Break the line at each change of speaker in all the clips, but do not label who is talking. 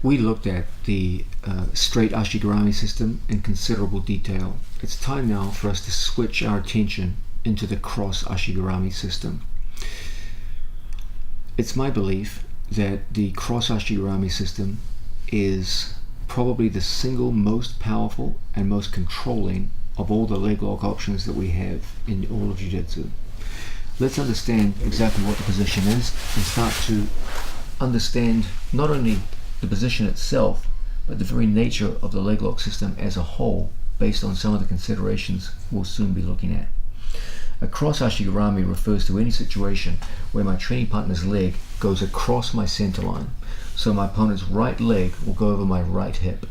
We looked at the straight ashigarami system in considerable detail. It's time now for us to switch our attention into the cross ashigarami system. It's my belief that the cross ashigarami system is probably the single most powerful and most controlling of all the leg lock options that we have in all of Jiu-Jitsu. Let's understand exactly what the position is and start to understand not only the position itself, but the very nature of the leg lock system as a whole, based on some of the considerations we'll soon be looking at. A cross ashigarami refers to any situation where my training partner's leg goes across my center line, so my opponent's right leg will go over my right hip.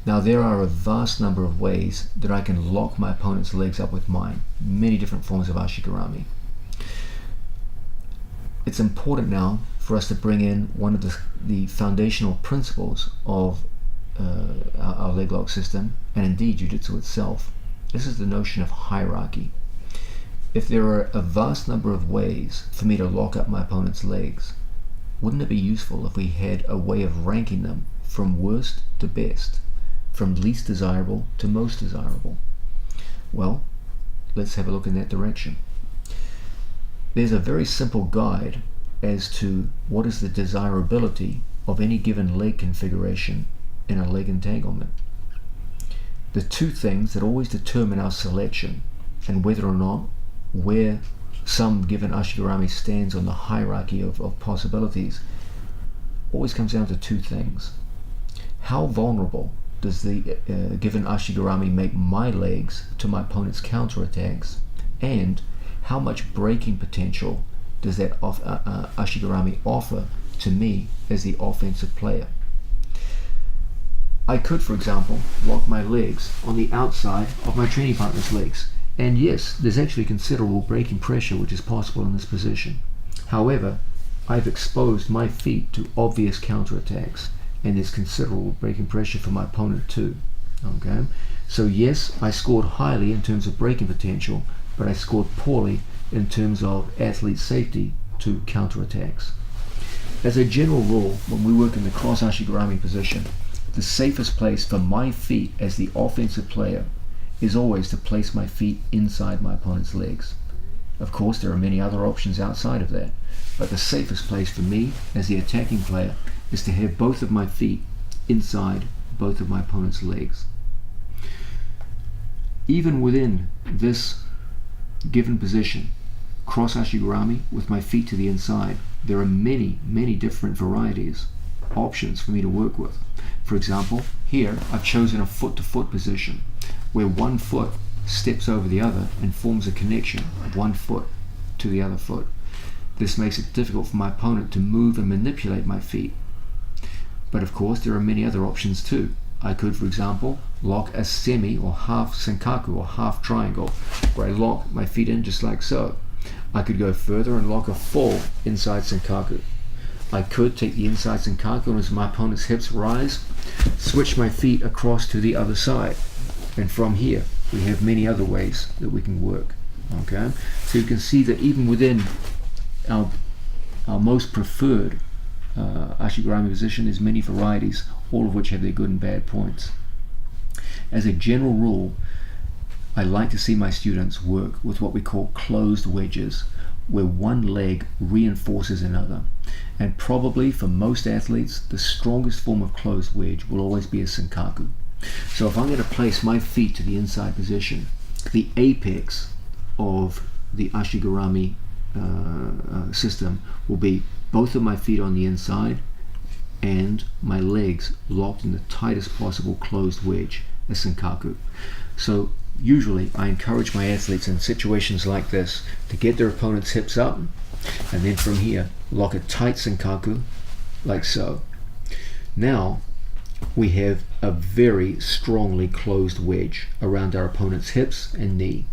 Now there are a vast number of ways that I can lock my opponent's legs up with mine, many different forms of ashigarami. It's important now for us to bring in one of the foundational principles of our leg lock system, and indeed Jiu-Jitsu itself. This is the notion of hierarchy. If there are a vast number of ways for me to lock up my opponent's legs, wouldn't it be useful if we had a way of ranking them from worst to best, from least desirable to most desirable? Well, let's have a look in that direction. There's a very simple guide as to what is the desirability of any given leg configuration in a leg entanglement. The two things that always determine our selection and whether or not where some given ashigarami stands on the hierarchy of possibilities always comes down to two things. How vulnerable does the given ashigarami make my legs to my opponent's counterattacks, and how much braking potential does that ashigarami offer to me as the offensive player? I could, for example, lock my legs on the outside of my training partner's legs, and yes, there's actually considerable braking pressure which is possible in this position. However, I've exposed my feet to obvious counterattacks, and there's considerable braking pressure for my opponent too. Okay, so yes, I scored highly in terms of braking potential, but I scored poorly in terms of athlete safety to counterattacks. As a general rule, when we work in the cross ashigarami position, the safest place for my feet as the offensive player is always to place my feet inside my opponent's legs. Of course, there are many other options outside of that, but the safest place for me as the attacking player is to have both of my feet inside both of my opponent's legs. Even within this given position, cross ashigarami with my feet to the inside, there are many different varieties, options for me to work with. For example, here I've chosen a foot-to-foot position where one foot steps over the other and forms a connection of one foot to the other foot. This makes it difficult for my opponent to move and manipulate my feet. But of course there are many other options too. I could, for example, lock a semi or half senkaku or half triangle, where I lock my feet in just like so. I could go further and lock a full inside senkaku. I could take the inside senkaku, and as my opponent's hips rise, switch my feet across to the other side. And from here, we have many other ways that we can work. Okay, so you can see that even within our most preferred ashigarami position, there's many varieties, all of which have their good and bad points. As a general rule, I like to see my students work with what we call closed wedges, where one leg reinforces another. And probably for most athletes, the strongest form of closed wedge will always be a senkaku. So if I'm going to place my feet to the inside position, the apex of the ashigarami system will be both of my feet on the inside and my legs locked in the tightest possible closed wedge, a senkaku. So usually I encourage my athletes in situations like this to get their opponent's hips up, and then from here lock a tight senkaku like so. Now we have a very strongly closed wedge around our opponent's hips and knee.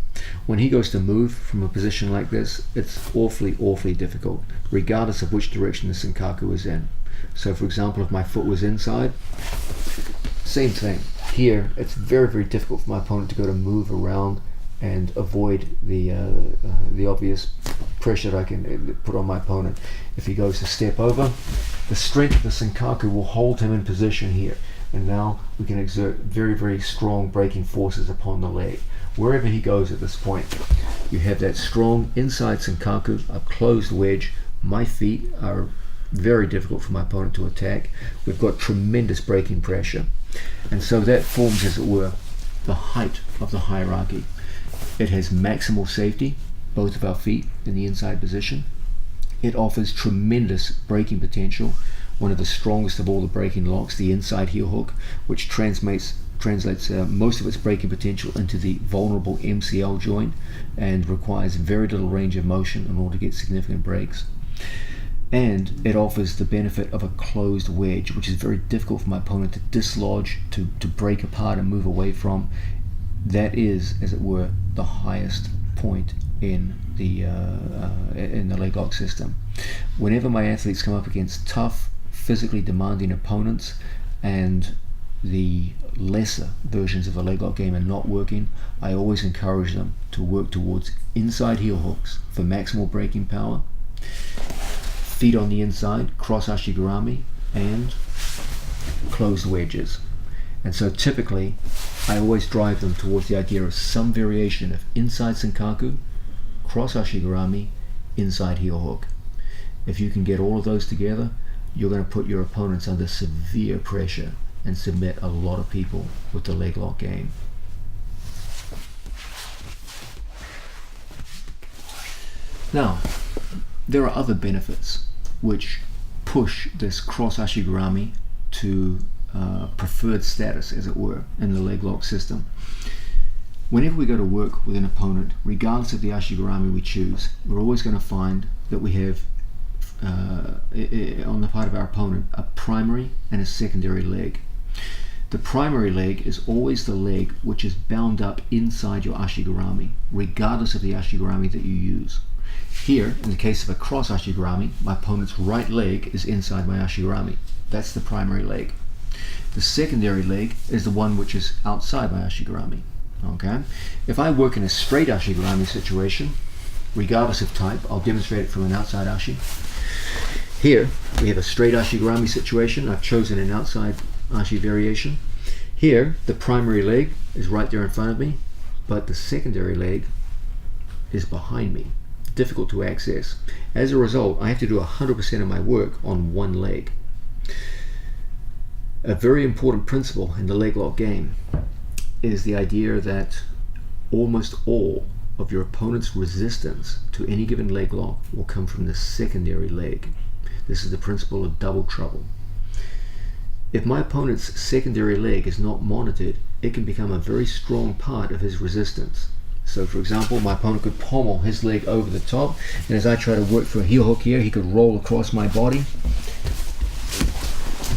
When he goes to move from a position like this, it's awfully difficult, regardless of which direction the senkaku is in. So for example, if my foot was inside, same thing. Here, it's very difficult for my opponent to go to move around and avoid the obvious pressure that I can put on my opponent. If he goes to step over, the strength of the Senkaku will hold him in position here. And now we can exert very, very strong braking forces upon the leg. Wherever he goes at this point, you have that strong inside Senkaku, a closed wedge. My feet are very difficult for my opponent to attack. We've got tremendous braking pressure. And so that forms, as it were, the height of the hierarchy. It has maximal safety, both of our feet in the inside position. It offers tremendous braking potential, one of the strongest of all the braking locks, the inside heel hook, which translates most of its braking potential into the vulnerable MCL joint and requires very little range of motion in order to get significant brakes. And it offers the benefit of a closed wedge, which is very difficult for my opponent to dislodge, to break apart and move away from. That is, as it were, the highest point in the LegLock system. Whenever my athletes come up against tough, physically demanding opponents and the lesser versions of the LegLock game are not working, I always encourage them to work towards inside heel hooks for maximal braking power, feet on the inside, cross Ashigarami, and closed wedges. And so typically I always drive them towards the idea of some variation of inside Senkaku, cross Ashigarami, inside heel hook. If you can get all of those together, you're going to put your opponents under severe pressure and submit a lot of people with the LegLock game. Now, there are other benefits which push this cross Ashigarami to preferred status, as it were, in the LegLock system. Whenever we go to work with an opponent, regardless of the Ashigarami we choose, we're always going to find that we have on the part of our opponent a primary and a secondary leg. The primary leg is always the leg which is bound up inside your Ashigarami, regardless of the Ashigarami that you use. Here, in the case of a cross Ashigarami, my opponent's right leg is inside my Ashigarami. That's the primary leg. The secondary leg is the one which is outside my Ashigarami. Okay? If I work in a straight Ashigarami situation, regardless of type, I'll demonstrate it from an outside Ashi. Here, we have a straight Ashigarami situation. I've chosen an outside Ashi variation. Here, the primary leg is right there in front of me, but the secondary leg is behind me. Difficult to access. As a result, I have to do 100% of my work on one leg. A very important principle in the LegLock game is the idea that almost all of your opponent's resistance to any given LegLock will come from the secondary leg. This is the principle of double trouble. If my opponent's secondary leg is not monitored, it can become a very strong part of his resistance. So for example, my opponent could pommel his leg over the top, and as I try to work for a heel hook here, he could roll across my body and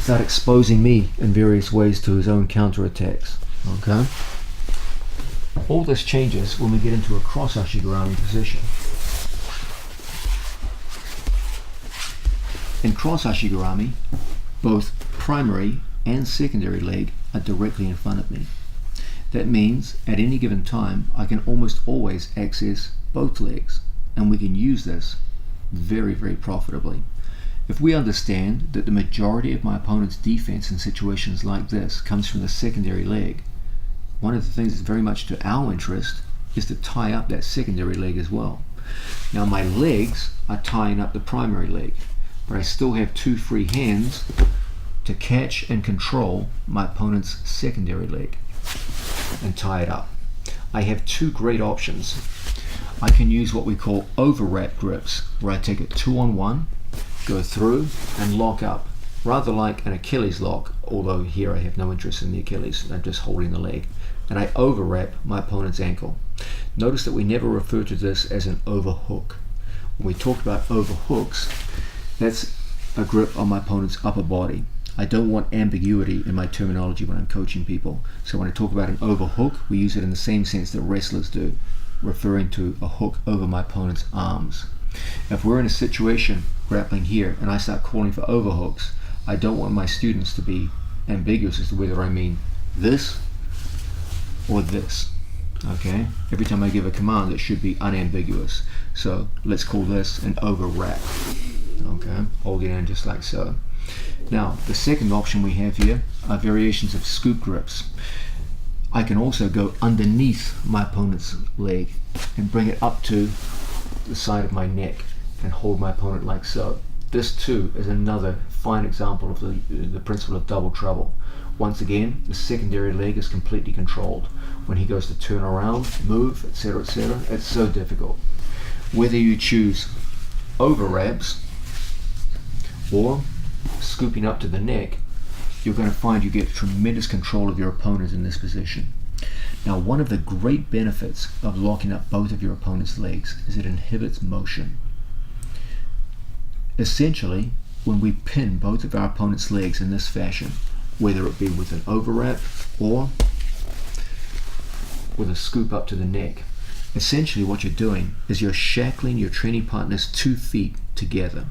start exposing me in various ways to his own counterattacks. Okay? All this changes when we get into a cross Ashigarami position. In cross Ashigarami, both primary and secondary leg are directly in front of me. That means at any given time I can almost always access both legs, and we can use this very, very profitably. If we understand that the majority of my opponent's defense in situations like this comes from the secondary leg, one of the things that's very much to our interest is to tie up that secondary leg as well. Now my legs are tying up the primary leg, but I still have two free hands to catch and control my opponent's secondary leg and tie it up. I have two great options. I can use what we call overwrap grips, where I take a 2-on-1, go through and lock up, rather like an Achilles lock, although here I have no interest in the Achilles, I'm just holding the leg, and I overwrap my opponent's ankle. Notice that we never refer to this as an overhook. When we talk about overhooks, that's a grip on my opponent's upper body. I don't want ambiguity in my terminology when I'm coaching people. So when I talk about an overhook, we use it in the same sense that wrestlers do, referring to a hook over my opponent's arms. If we're in a situation grappling here and I start calling for overhooks, I don't want my students to be ambiguous as to whether I mean this or this. Okay, every time I give a command, it should be unambiguous. So let's call this an overwrap. Okay, hold it in just like so. Now, the second option we have here are variations of scoop grips. I can also go underneath my opponent's leg and bring it up to the side of my neck and hold my opponent like so. This too is another fine example of the principle of double trouble. Once again, the secondary leg is completely controlled. When he goes to turn around, move, etc., it's so difficult. Whether you choose overwraps or scooping up to the neck, you're going to find you get tremendous control of your opponent in this position. Now, one of the great benefits of locking up both of your opponent's legs is it inhibits motion. Essentially, when we pin both of our opponent's legs in this fashion, whether it be with an overwrap or with a scoop up to the neck, essentially what you're doing is you're shackling your training partner's 2 feet together.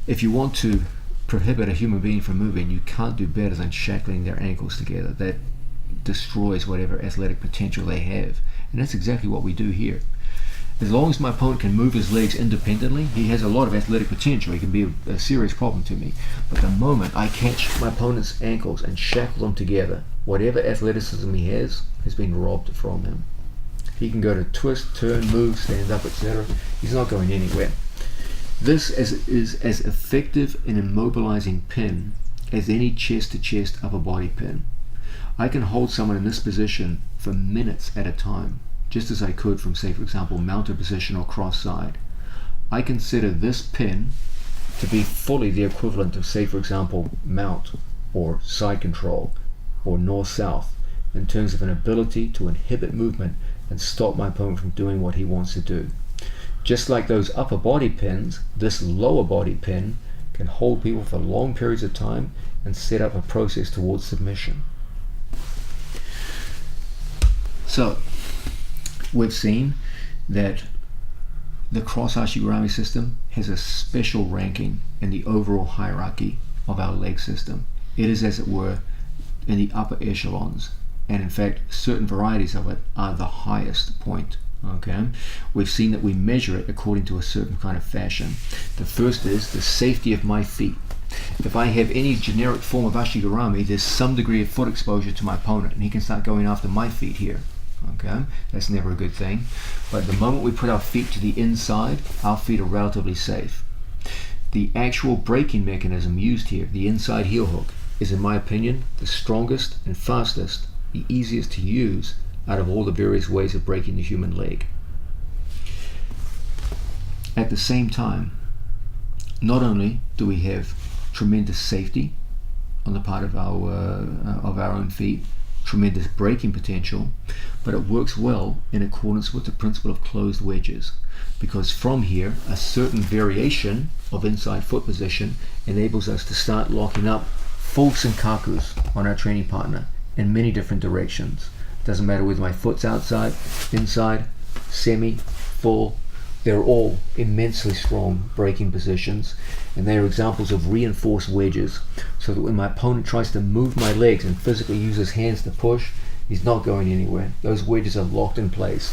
If you want to prohibit a human being from moving, you can't do better than shackling their ankles together. That destroys whatever athletic potential they have, and that's exactly what we do here. As long as my opponent can move his legs independently, he has a lot of athletic potential. He can be a serious problem to me. But the moment I catch my opponent's ankles and shackle them together, whatever athleticism he has been robbed from him. He can go to twist, turn, move, stand up, etc. He's not going anywhere. This is as effective in immobilizing pin as any chest-to-chest upper body pin. I can hold someone in this position for minutes at a time, just as I could from, say, for example, mounted position or cross side. I consider this pin to be fully the equivalent of, say, for example, mount or side control or north-south in terms of an ability to inhibit movement and stop my opponent from doing what he wants to do. Just like those upper body pins, this lower body pin can hold people for long periods of time and set up a process towards submission. So, we've seen that the cross Ashigurami system has a special ranking in the overall hierarchy of our leg system. It is, as it were, in the upper echelons, and in fact certain varieties of it are the highest point. Okay, we've seen that we measure it according to a certain kind of fashion. The first is the safety of my feet. If I have any generic form of Ashigurami, there's some degree of foot exposure to my opponent and he can start going after my feet here. Okay, that's never a good thing. But the moment we put our feet to the inside, our feet are relatively safe. The actual braking mechanism used here, the inside heel hook, is in my opinion the strongest and fastest, the easiest to use out of all the various ways of breaking the human leg. At the same time, not only do we have tremendous safety on the part of our own feet, tremendous braking potential, but it works well in accordance with the principle of closed wedges, because from here a certain variation of inside foot position enables us to start locking up full senkakus on our training partner in many different directions. Doesn't matter whether my foot's outside, inside, semi, full, they're all immensely strong braking positions, and they are examples of reinforced wedges, so that when my opponent tries to move my legs and physically use his hands to push, he's not going anywhere. Those wedges are locked in place.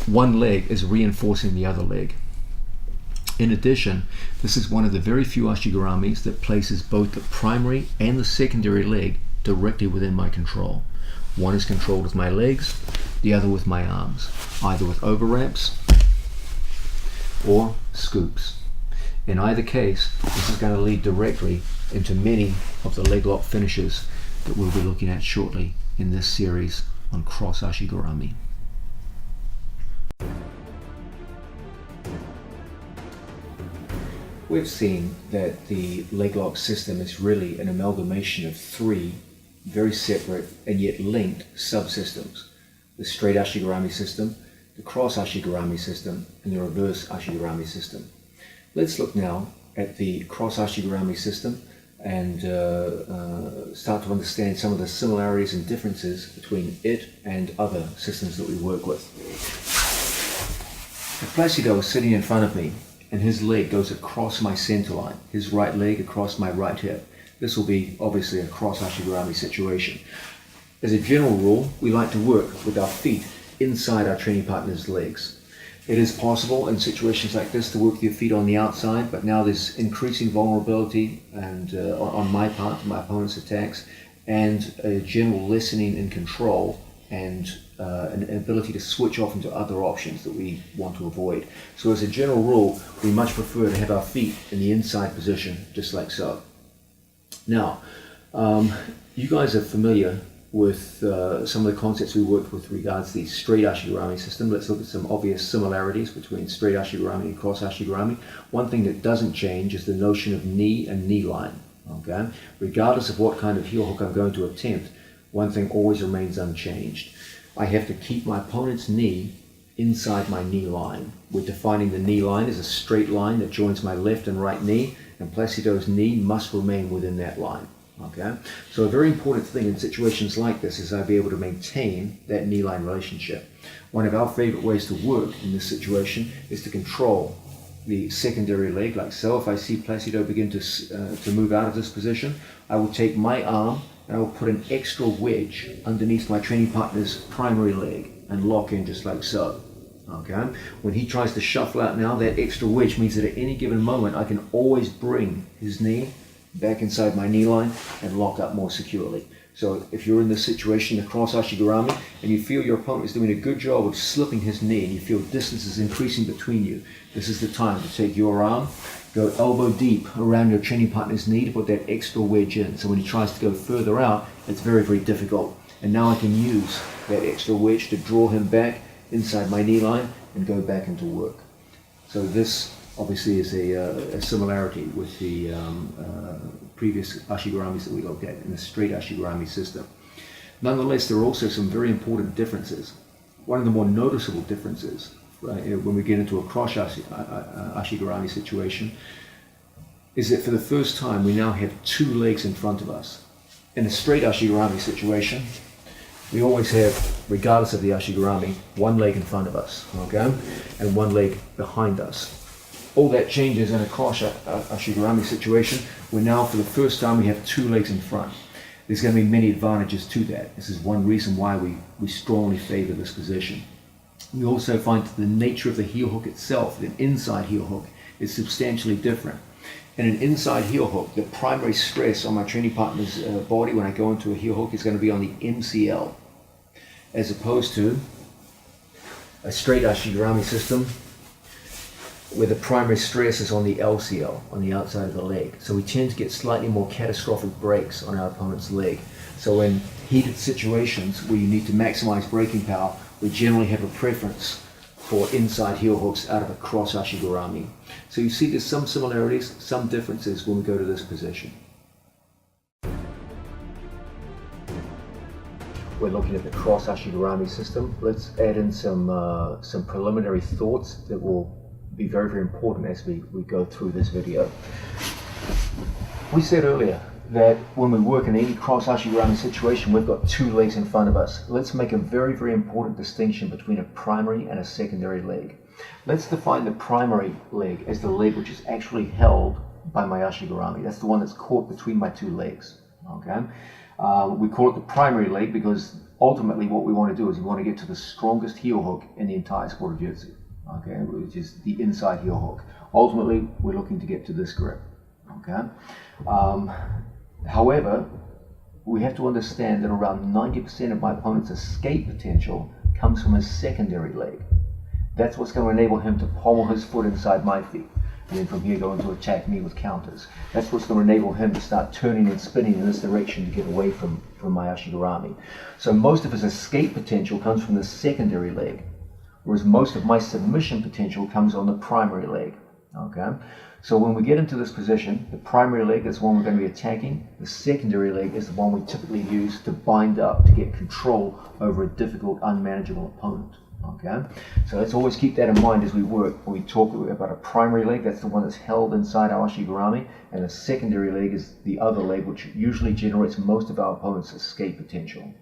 One leg is reinforcing the other leg. In addition, this is one of the very few Ashiguramis that places both the primary and the secondary leg directly within my control. One is controlled with my legs, the other with my arms, either with overwraps or scoops. In either case, this is going to lead directly into many of the leg lock finishes that we'll be looking at shortly in this series on cross Ashigurami. We've seen that the leg lock system is really an amalgamation of 3 very separate and yet linked subsystems: the straight Ashigurami system, the cross Ashigurami system, and the reverse Ashigurami system. Let's look now at the cross Ashigurami system and start to understand some of the similarities and differences between it and other systems that we work with. If Placido is sitting in front of me and his leg goes across my center line, his right leg across my right hip, this will be obviously a cross Ashigurami situation. As a general rule, we like to work with our feet inside our training partner's legs. It is possible in situations like this to work with your feet on the outside, but now there's increasing vulnerability and on my part to my opponent's attacks, and a general lessening in control and an ability to switch off into other options that we want to avoid. So as a general rule, we much prefer to have our feet in the inside position, just like so. Now, you guys are familiar with some of the concepts we worked with regards to the straight Ashigurami system. Let's look at some obvious similarities between straight Ashigurami and cross Ashigurami. One thing that doesn't change is the notion of knee and knee line. Okay? Regardless of what kind of heel hook I'm going to attempt, one thing always remains unchanged. I have to keep my opponent's knee inside my knee line. We're defining the knee line as a straight line that joins my left and right knee, and Placido's knee must remain within that line. Okay, so a very important thing in situations like this is I'll be able to maintain that knee line relationship. One of our favorite ways to work in this situation is to control the secondary leg, like so. If I see Placido begin to move out of this position, I will take my arm and I will put an extra wedge underneath my training partner's primary leg and lock in just like so. Okay, when he tries to shuffle out now, that extra wedge means that at any given moment I can always bring his knee back inside my knee line and lock up more securely. So if you're in this situation, the cross Ashigurami, and you feel your opponent is doing a good job of slipping his knee and you feel distance is increasing between you, this is the time to take your arm, go elbow deep around your training partner's knee to put that extra wedge in. So when he tries to go further out, it's very, very difficult. And now I can use that extra wedge to draw him back inside my knee line and go back into work. So this obviously is a similarity with the previous Ashiguramis that we looked at in the straight Ashigurami system. Nonetheless, there are also some very important differences. One of the more noticeable differences when we get into a cross Ashigurami situation is that for the first time we now have two legs in front of us. In a straight Ashigurami situation, we always have, regardless of the Ashigurami, one leg in front of us, okay, and one leg behind us. All that changes in a cross Ashigurami situation, where now for the first time we have two legs in front. There's going to be many advantages to that. This is one reason why we strongly favor this position. We also find that the nature of the heel hook itself, the inside heel hook, is substantially different. In an inside heel hook, the primary stress on my training partner's body when I go into a heel hook is going to be on the MCL, as opposed to a straight Ashigurami system where the primary stress is on the LCL, on the outside of the leg. So we tend to get slightly more catastrophic breaks on our opponent's leg. So in heated situations where you need to maximize braking power, we generally have a preference for inside heel hooks out of a cross Ashigurami. So you see there's some similarities, some differences when we go to this position. We're looking at the cross Ashigurami system. Let's add in some preliminary thoughts that will be very, very important as we go through this video. We said earlier that when we work in any cross Ashigurami situation, we've got two legs in front of us. Let's make a very, very important distinction between a primary and a secondary leg. Let's define the primary leg as the leg which is actually held by my Ashigurami. That's the one that's caught between my two legs. Okay? We call it the primary leg because ultimately what we want to do is we want to get to the strongest heel hook in the entire sport of jiu-jitsu. Okay, which is the inside heel hook. Ultimately, we're looking to get to this grip. Okay. However, we have to understand that around 90% of my opponent's escape potential comes from his secondary leg. That's what's going to enable him to pommel his foot inside my feet, and then from here go on to attack me with counters. That's what's going to enable him to start turning and spinning in this direction to get away from my Ashigurami. So most of his escape potential comes from the secondary leg, whereas most of my submission potential comes on the primary leg. Okay? So when we get into this position, the primary leg is the one we're going to be attacking. The secondary leg is the one we typically use to bind up, to get control over a difficult, unmanageable opponent. Okay? So let's always keep that in mind as we work. When we talk about a primary leg, that's the one that's held inside our Ashigurami, and a secondary leg is the other leg, which usually generates most of our opponent's escape potential.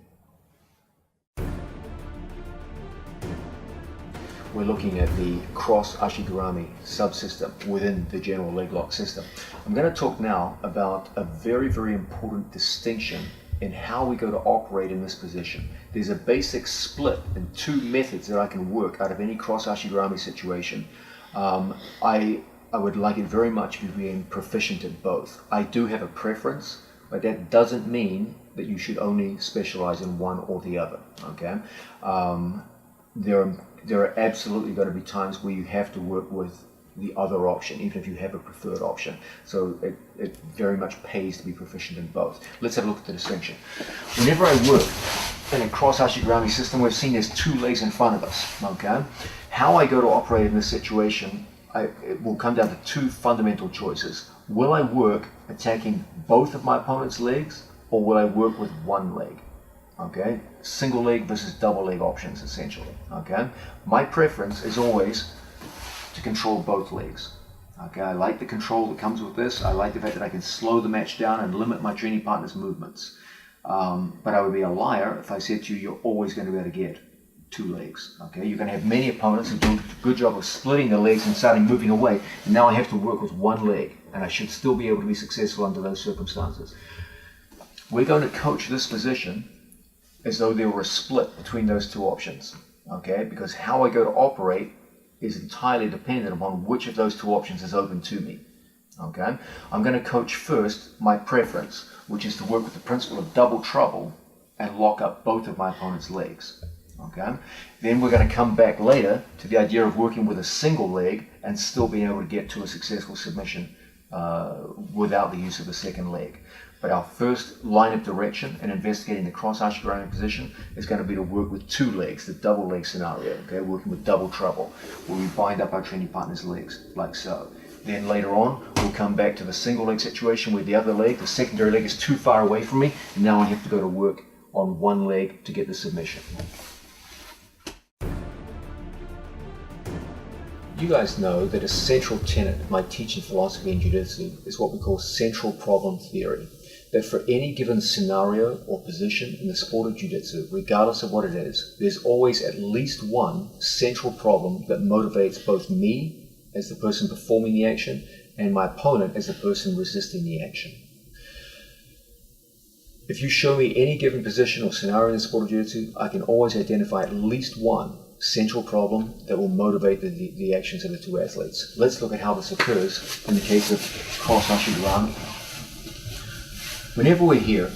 We're looking at the cross Ashigurami subsystem within the general leg lock system. I'm going to talk now about a very, very important distinction in how we go to operate in this position. There's a basic split in two methods that I can work out of any cross ashigurami situation. I would like it very much to be being proficient in both. I do have a preference, but that doesn't mean that you should only specialize in one or the other. Okay, there are absolutely going to be times where you have to work with the other option, even if you have a preferred option. So it very much pays to be proficient in both. Let's have a look at the distinction. Whenever I work in a cross ashigurami system, we've seen there's two legs in front of us. Okay, how I go to operate in this situation, it will come down to two fundamental choices. Will I work attacking both of my opponent's legs, or will I work with one leg? Okay, single leg versus double leg options, essentially. Okay, my preference is always to control both legs. Okay, I like the control that comes with this. I like the fact that I can slow the match down and limit my training partner's movements. But I would be a liar if I said to you, you're always going to be able to get two legs. Okay, you're going to have many opponents who do a good job of splitting the legs and starting moving away, and now I have to work with one leg, and I should still be able to be successful under those circumstances. We're going to coach this position as though there were a split between those two options. Okay, because how I go to operate is entirely dependent upon which of those two options is open to me. Okay, I'm going to coach first my preference, which is to work with the principle of double trouble and lock up both of my opponent's legs. Okay, then we're going to come back later to the idea of working with a single leg and still being able to get to a successful submission without the use of a second leg. But our first line of direction in investigating the cross ashigurami position is going to be to work with two legs, the double leg scenario. Okay, working with double trouble, where we bind up our training partner's legs like so. Then later on, we'll come back to the single leg situation where the other leg, the secondary leg, is too far away from me, and now I have to go to work on one leg to get the submission. You guys know that a central tenet of my teaching philosophy in Jiu-Jitsu is what we call central problem theory. That for any given scenario or position in the sport of Jiu-Jitsu, regardless of what it is, there's always at least one central problem that motivates both me as the person performing the action and my opponent as the person resisting the action. If you show me any given position or scenario in the sport of Jiu-Jitsu, I can always identify at least one central problem that will motivate the actions of the two athletes. Let's look at how this occurs in the case of cross ashigurami. Whenever we're here,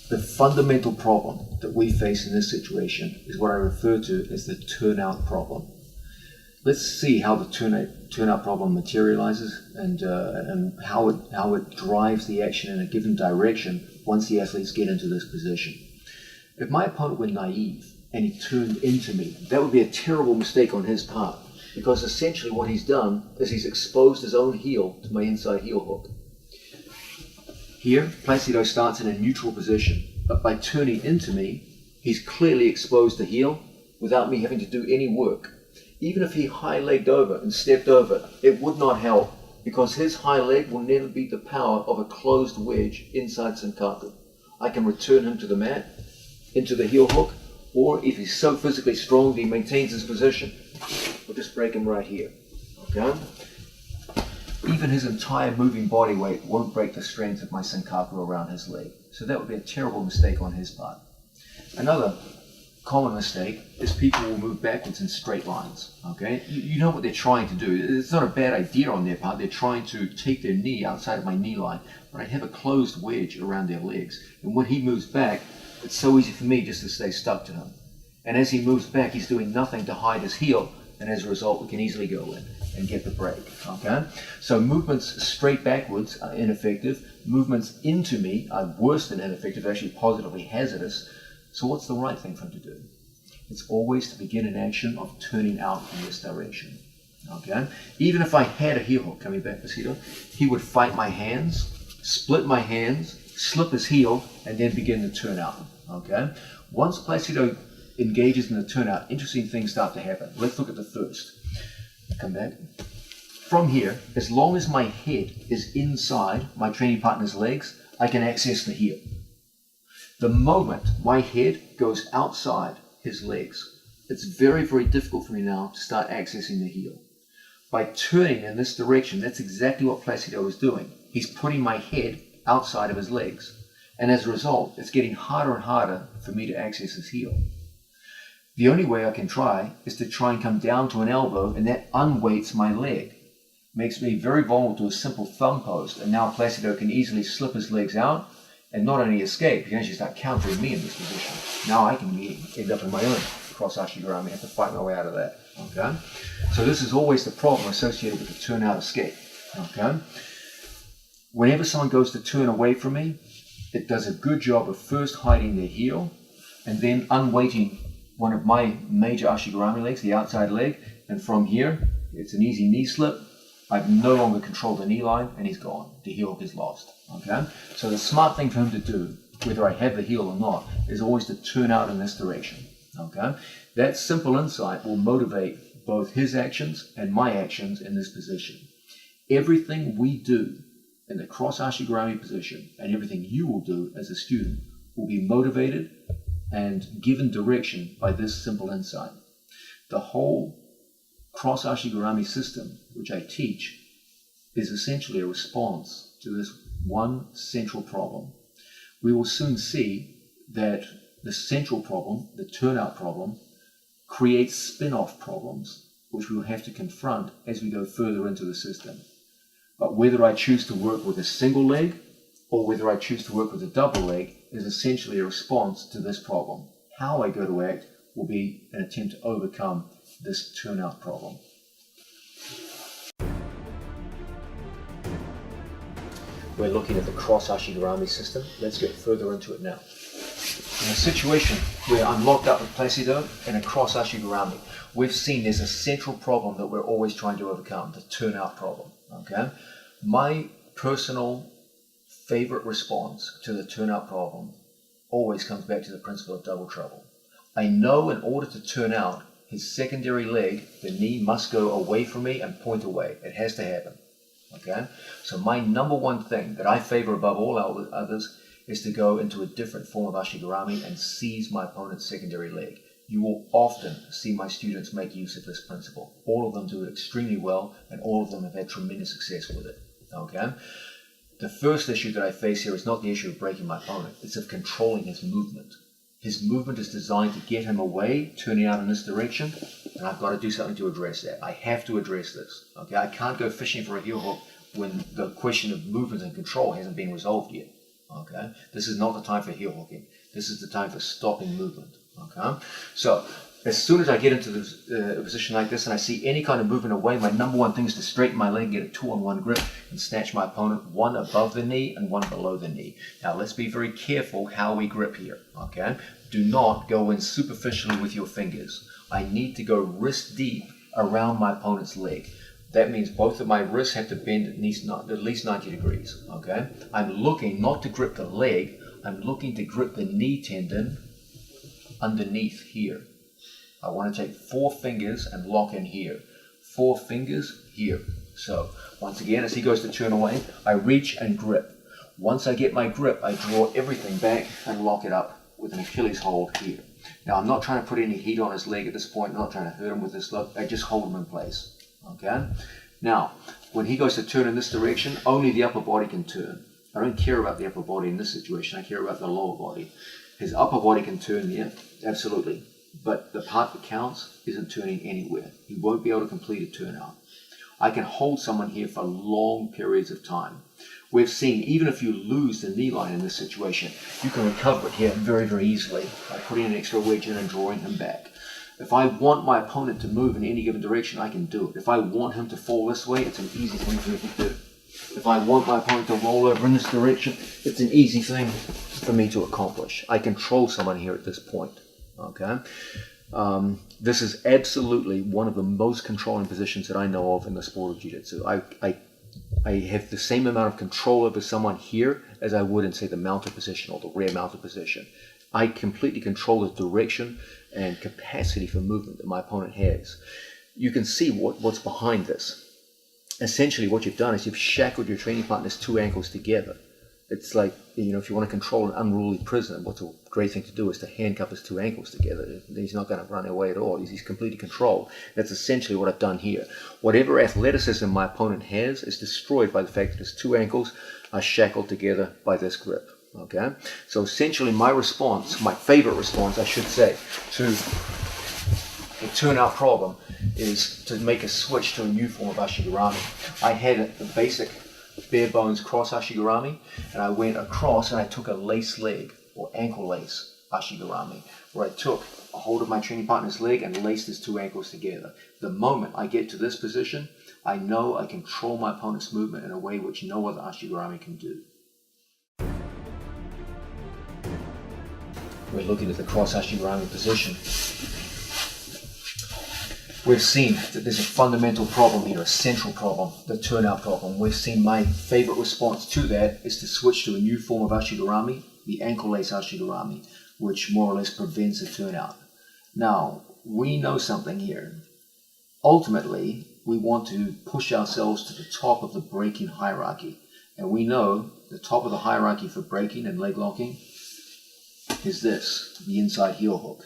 the fundamental problem that we face in this situation is what I refer to as the turnout problem. Let's see how the turnout problem materializes and how it drives the action in a given direction once the athletes get into this position. If my opponent were naive and he turned into me, that would be a terrible mistake on his part, because essentially what he's done is he's exposed his own heel to my inside heel hook. Here, Placido starts in a neutral position, but by turning into me, he's clearly exposed the heel without me having to do any work. Even if he high-legged over and stepped over, it would not help, because his high leg will never beat the power of a closed wedge inside Senkaku. I can return him to the mat, into the heel hook, or if he's so physically strong that he maintains his position, we'll just break him right here. Okay? Even his entire moving body weight won't break the strength of my Senkaku around his leg. So that would be a terrible mistake on his part. Another common mistake is people will move backwards in straight lines. Okay? You know what they're trying to do. It's not a bad idea on their part. They're trying to take their knee outside of my knee line, but I have a closed wedge around their legs. And when he moves back, it's so easy for me just to stay stuck to him. And as he moves back, he's doing nothing to hide his heel, and as a result, we can easily go in and get the break. Okay? So movements straight backwards are ineffective. Movements into me are worse than ineffective, actually positively hazardous. So what's the right thing for him to do? It's always to begin an action of turning out in this direction. Okay? Even if I had a heel hook coming back, Placido, he would fight my hands, split my hands, slip his heel, and then begin the turn out. Okay? Once Placido engages in the turnout, interesting things start to happen. Let's look at the first. Come back. From here, as long as my head is inside my training partner's legs, I can access the heel. The moment my head goes outside his legs, it's very, very difficult for me now to start accessing the heel. By turning in this direction, that's exactly what Placido is doing. He's putting my head outside of his legs. And as a result, it's getting harder and harder for me to access his heel. The only way I can try is to try and come down to an elbow, and that unweights my leg. Makes me very vulnerable to a simple thumb post, and now Placido can easily slip his legs out and not only escape, he can actually start countering me in this position. Now I can end up in my own cross ashigurami, I have to fight my way out of that. Okay? So this is always the problem associated with the turn-out escape. Okay? Whenever someone goes to turn away from me, it does a good job of first hiding their heel and then unweighting one of my major ashigurami legs, the outside leg, and from here, it's an easy knee slip. I've no longer controlled the knee line, and he's gone. The heel hook is lost. Okay? So the smart thing for him to do, whether I have the heel or not, is always to turn out in this direction. Okay? That simple insight will motivate both his actions and my actions in this position. Everything we do in the cross ashigurami position, and everything you will do as a student, will be motivated and given direction by this simple insight. The whole cross ashigurami system, which I teach, is essentially a response to this one central problem. We will soon see that the central problem, the turnout problem, creates spin-off problems, which we will have to confront as we go further into the system. But whether I choose to work with a single leg or whether I choose to work with a double leg is essentially a response to this problem. How I go to act will be an attempt to overcome this turnout problem. We're looking at the cross ashigurami system. Let's get further into it now. In a situation where I'm locked up with Placido in a cross ashigurami, we've seen there's a central problem that we're always trying to overcome, the turnout problem. Okay? My personal favorite response to the turnout problem always comes back to the principle of double trouble. I know in order to turn out his secondary leg, the knee must go away from me and point away. It has to happen. Okay? So my number one thing that I favor above all others is to go into a different form of ashigurami and seize my opponent's secondary leg. You will often see my students make use of this principle. All of them do it extremely well, and all of them have had tremendous success with it. Okay? The first issue that I face here is not the issue of breaking my opponent. It's of controlling his movement. His movement is designed to get him away, turning out in this direction, and I've got to do something to address that. I have to address this. Okay? I can't go fishing for a heel hook when the question of movement and control hasn't been resolved yet. Okay? This is not the time for heel hooking. This is the time for stopping movement. Okay? So, as soon as I get into a position like this and I see any kind of movement away, my number one thing is to straighten my leg, get a 2-on-1 grip, and snatch my opponent one above the knee and one below the knee. Now, let's be very careful how we grip here. Okay? Do not go in superficially with your fingers. I need to go wrist deep around my opponent's leg. That means both of my wrists have to bend at least 90 degrees. Okay? I'm looking not to grip the leg, I'm looking to grip the knee tendon underneath here. I want to take 4 fingers and lock in here. 4 fingers here. So, once again, as he goes to turn away, I reach and grip. Once I get my grip, I draw everything back and lock it up with an Achilles hold here. Now, I'm not trying to put any heat on his leg at this point. I'm not trying to hurt him with this look. I just hold him in place. Okay? Now, when he goes to turn in this direction, only the upper body can turn. I don't care about the upper body in this situation. I care about the lower body. His upper body can turn, yeah, absolutely. But the part that counts isn't turning anywhere. He won't be able to complete a turnout. I can hold someone here for long periods of time. We've seen, even if you lose the knee line in this situation, you can recover it here very, very easily by putting an extra wedge in and drawing him back. If I want my opponent to move in any given direction, I can do it. If I want him to fall this way, it's an easy thing for me to do. If I want my opponent to roll over in this direction, it's an easy thing for me to accomplish. I control someone here at this point. Okay? This is absolutely one of the most controlling positions that I know of in the sport of jiu-jitsu. I have the same amount of control over someone here as I would in, say, the mounted position or the rear mounted position. I completely control the direction and capacity for movement that my opponent has. You can see what's behind this. Essentially, what you've done is you've shackled your training partner's 2 ankles together. It's like, if you want to control an unruly prisoner, what's a great thing to do is to handcuff his 2 ankles together. He's not going to run away at all. He's completely controlled. That's essentially what I've done here. Whatever athleticism my opponent has is destroyed by the fact that his 2 ankles are shackled together by this grip. Okay, so essentially my response, my favorite response, I should say, to the turnout problem is to make a switch to a new form of Ashigurami. I had the basic bare bones cross Ashigurami, and I went across and I took a lace leg or ankle lace Ashigurami, where I took a hold of my training partner's leg and laced his two ankles together. The moment I get to this position, I know I control my opponent's movement in a way which no other Ashigurami can do. We're looking at the cross Ashigurami position. We've seen that there's a fundamental problem here, a central problem, the turnout problem. We've seen my favorite response to that is to switch to a new form of Ashigurami, the ankle lace Ashigurami, which more or less prevents a turnout. Now, we know something here. Ultimately, we want to push ourselves to the top of the breaking hierarchy. And we know the top of the hierarchy for breaking and leg locking is this, the inside heel hook.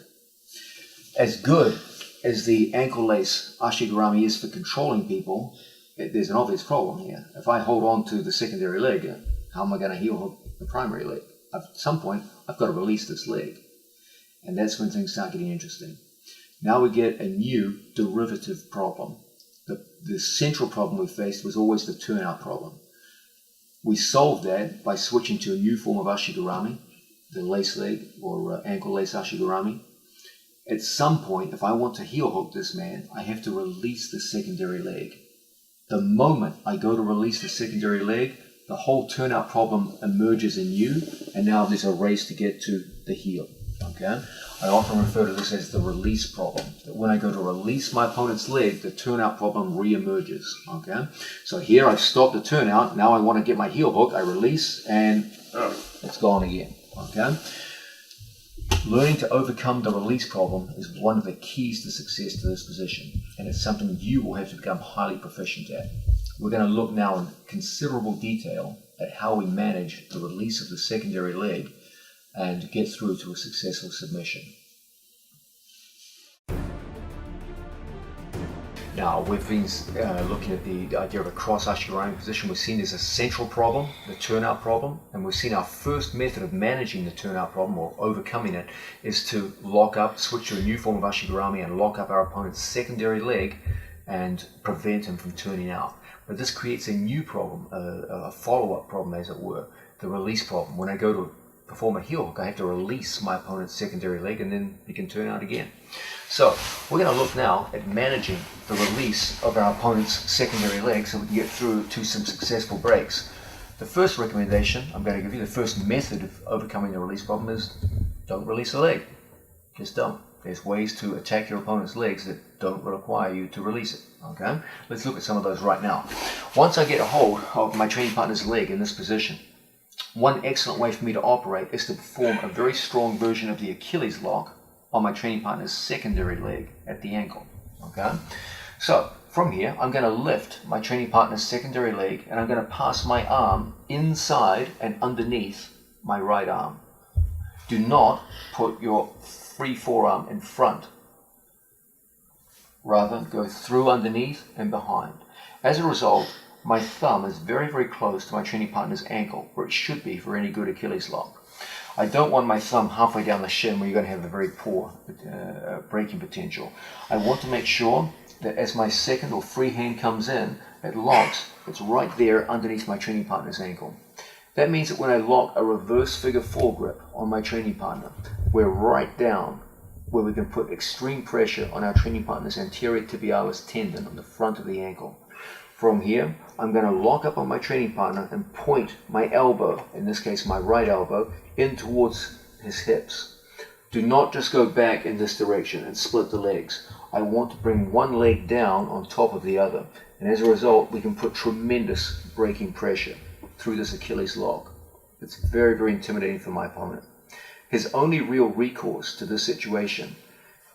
As good as the ankle lace Ashigurami is for controlling people, there's an obvious problem here. If I hold on to the secondary leg, how am I going to heel hook the primary leg? At some point, I've got to release this leg. And that's when things start getting interesting. Now we get a new derivative problem. The central problem we faced was always the turnout problem. We solved that by switching to a new form of Ashigurami, the lace leg or ankle lace Ashigurami. At some point, if I want to heel hook this man, I have to release the secondary leg. The moment I go to release the secondary leg, the whole turnout problem emerges anew, and now there's a race to get to the heel. Okay? I often refer to this as the release problem. That when I go to release my opponent's leg, the turnout problem re-emerges. Okay? So here I've stopped the turnout. Now I want to get my heel hook. I release, and it's gone again. Okay? Learning to overcome the release problem is one of the keys to success to this position, and it's something you will have to become highly proficient at. We're going to look now in considerable detail at how we manage the release of the secondary leg and get through to a successful submission. Now, we've been looking at the idea of a cross Ashigurami position. We've seen there's a central problem, the turnout problem, and we've seen our first method of managing the turnout problem or overcoming it is to lock up, switch to a new form of Ashigurami and lock up our opponent's secondary leg and prevent him from turning out. But this creates a new problem, a follow-up problem as it were, the release problem. When I go to perform a heel hook, I have to release my opponent's secondary leg and then he can turn out again. So we're going to look now at managing the release of our opponent's secondary leg so we can get through to some successful breaks. The first recommendation I'm going to give you, the first method of overcoming the release problem is don't release the leg. Just don't. There's ways to attack your opponent's legs that don't require you to release it. Okay? Let's look at some of those right now. Once I get a hold of my training partner's leg in this position, one excellent way for me to operate is to perform a very strong version of the Achilles lock on my training partner's secondary leg at the ankle. Okay? So from here, I'm going to lift my training partner's secondary leg and I'm going to pass my arm inside and underneath my right arm. Do not put your free forearm in front. Rather, go through underneath and behind. As a result, my thumb is very, very close to my training partner's ankle, where it should be for any good Achilles lock. I don't want my thumb halfway down the shin where you're going to have a very poor breaking potential. I want to make sure that as my second or free hand comes in, it locks, it's right there underneath my training partner's ankle. That means that when I lock a reverse figure four grip on my training partner, we're right down where we can put extreme pressure on our training partner's anterior tibialis tendon on the front of the ankle. From here, I'm going to lock up on my training partner and point my elbow, in this case my right elbow, in towards his hips. Do not just go back in this direction and split the legs. I want to bring one leg down on top of the other, and as a result we can put tremendous braking pressure through this Achilles lock. It's very, very intimidating for my opponent. His only real recourse to this situation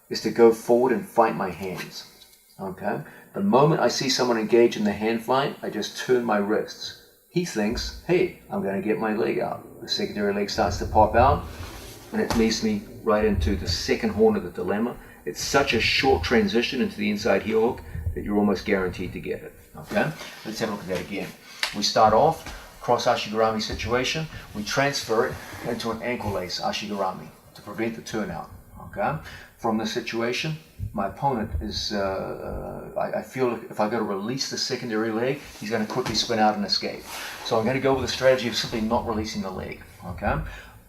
is to go forward and fight my hands. Okay? The moment I see someone engage in the hand fight, I just turn my wrists. He thinks, hey, I'm going to get my leg out. The secondary leg starts to pop out, and it leads me right into the second horn of the dilemma. It's such a short transition into the inside heel hook that you're almost guaranteed to get it. Okay? Let's have a look at that again. We start off cross ashigarami situation, we transfer it into an ankle lace ashigarami to prevent the turnout. Okay? From this situation, my opponent is, I feel if I go to release the secondary leg, he's going to quickly spin out and escape. So I'm going to go with a strategy of simply not releasing the leg. Okay?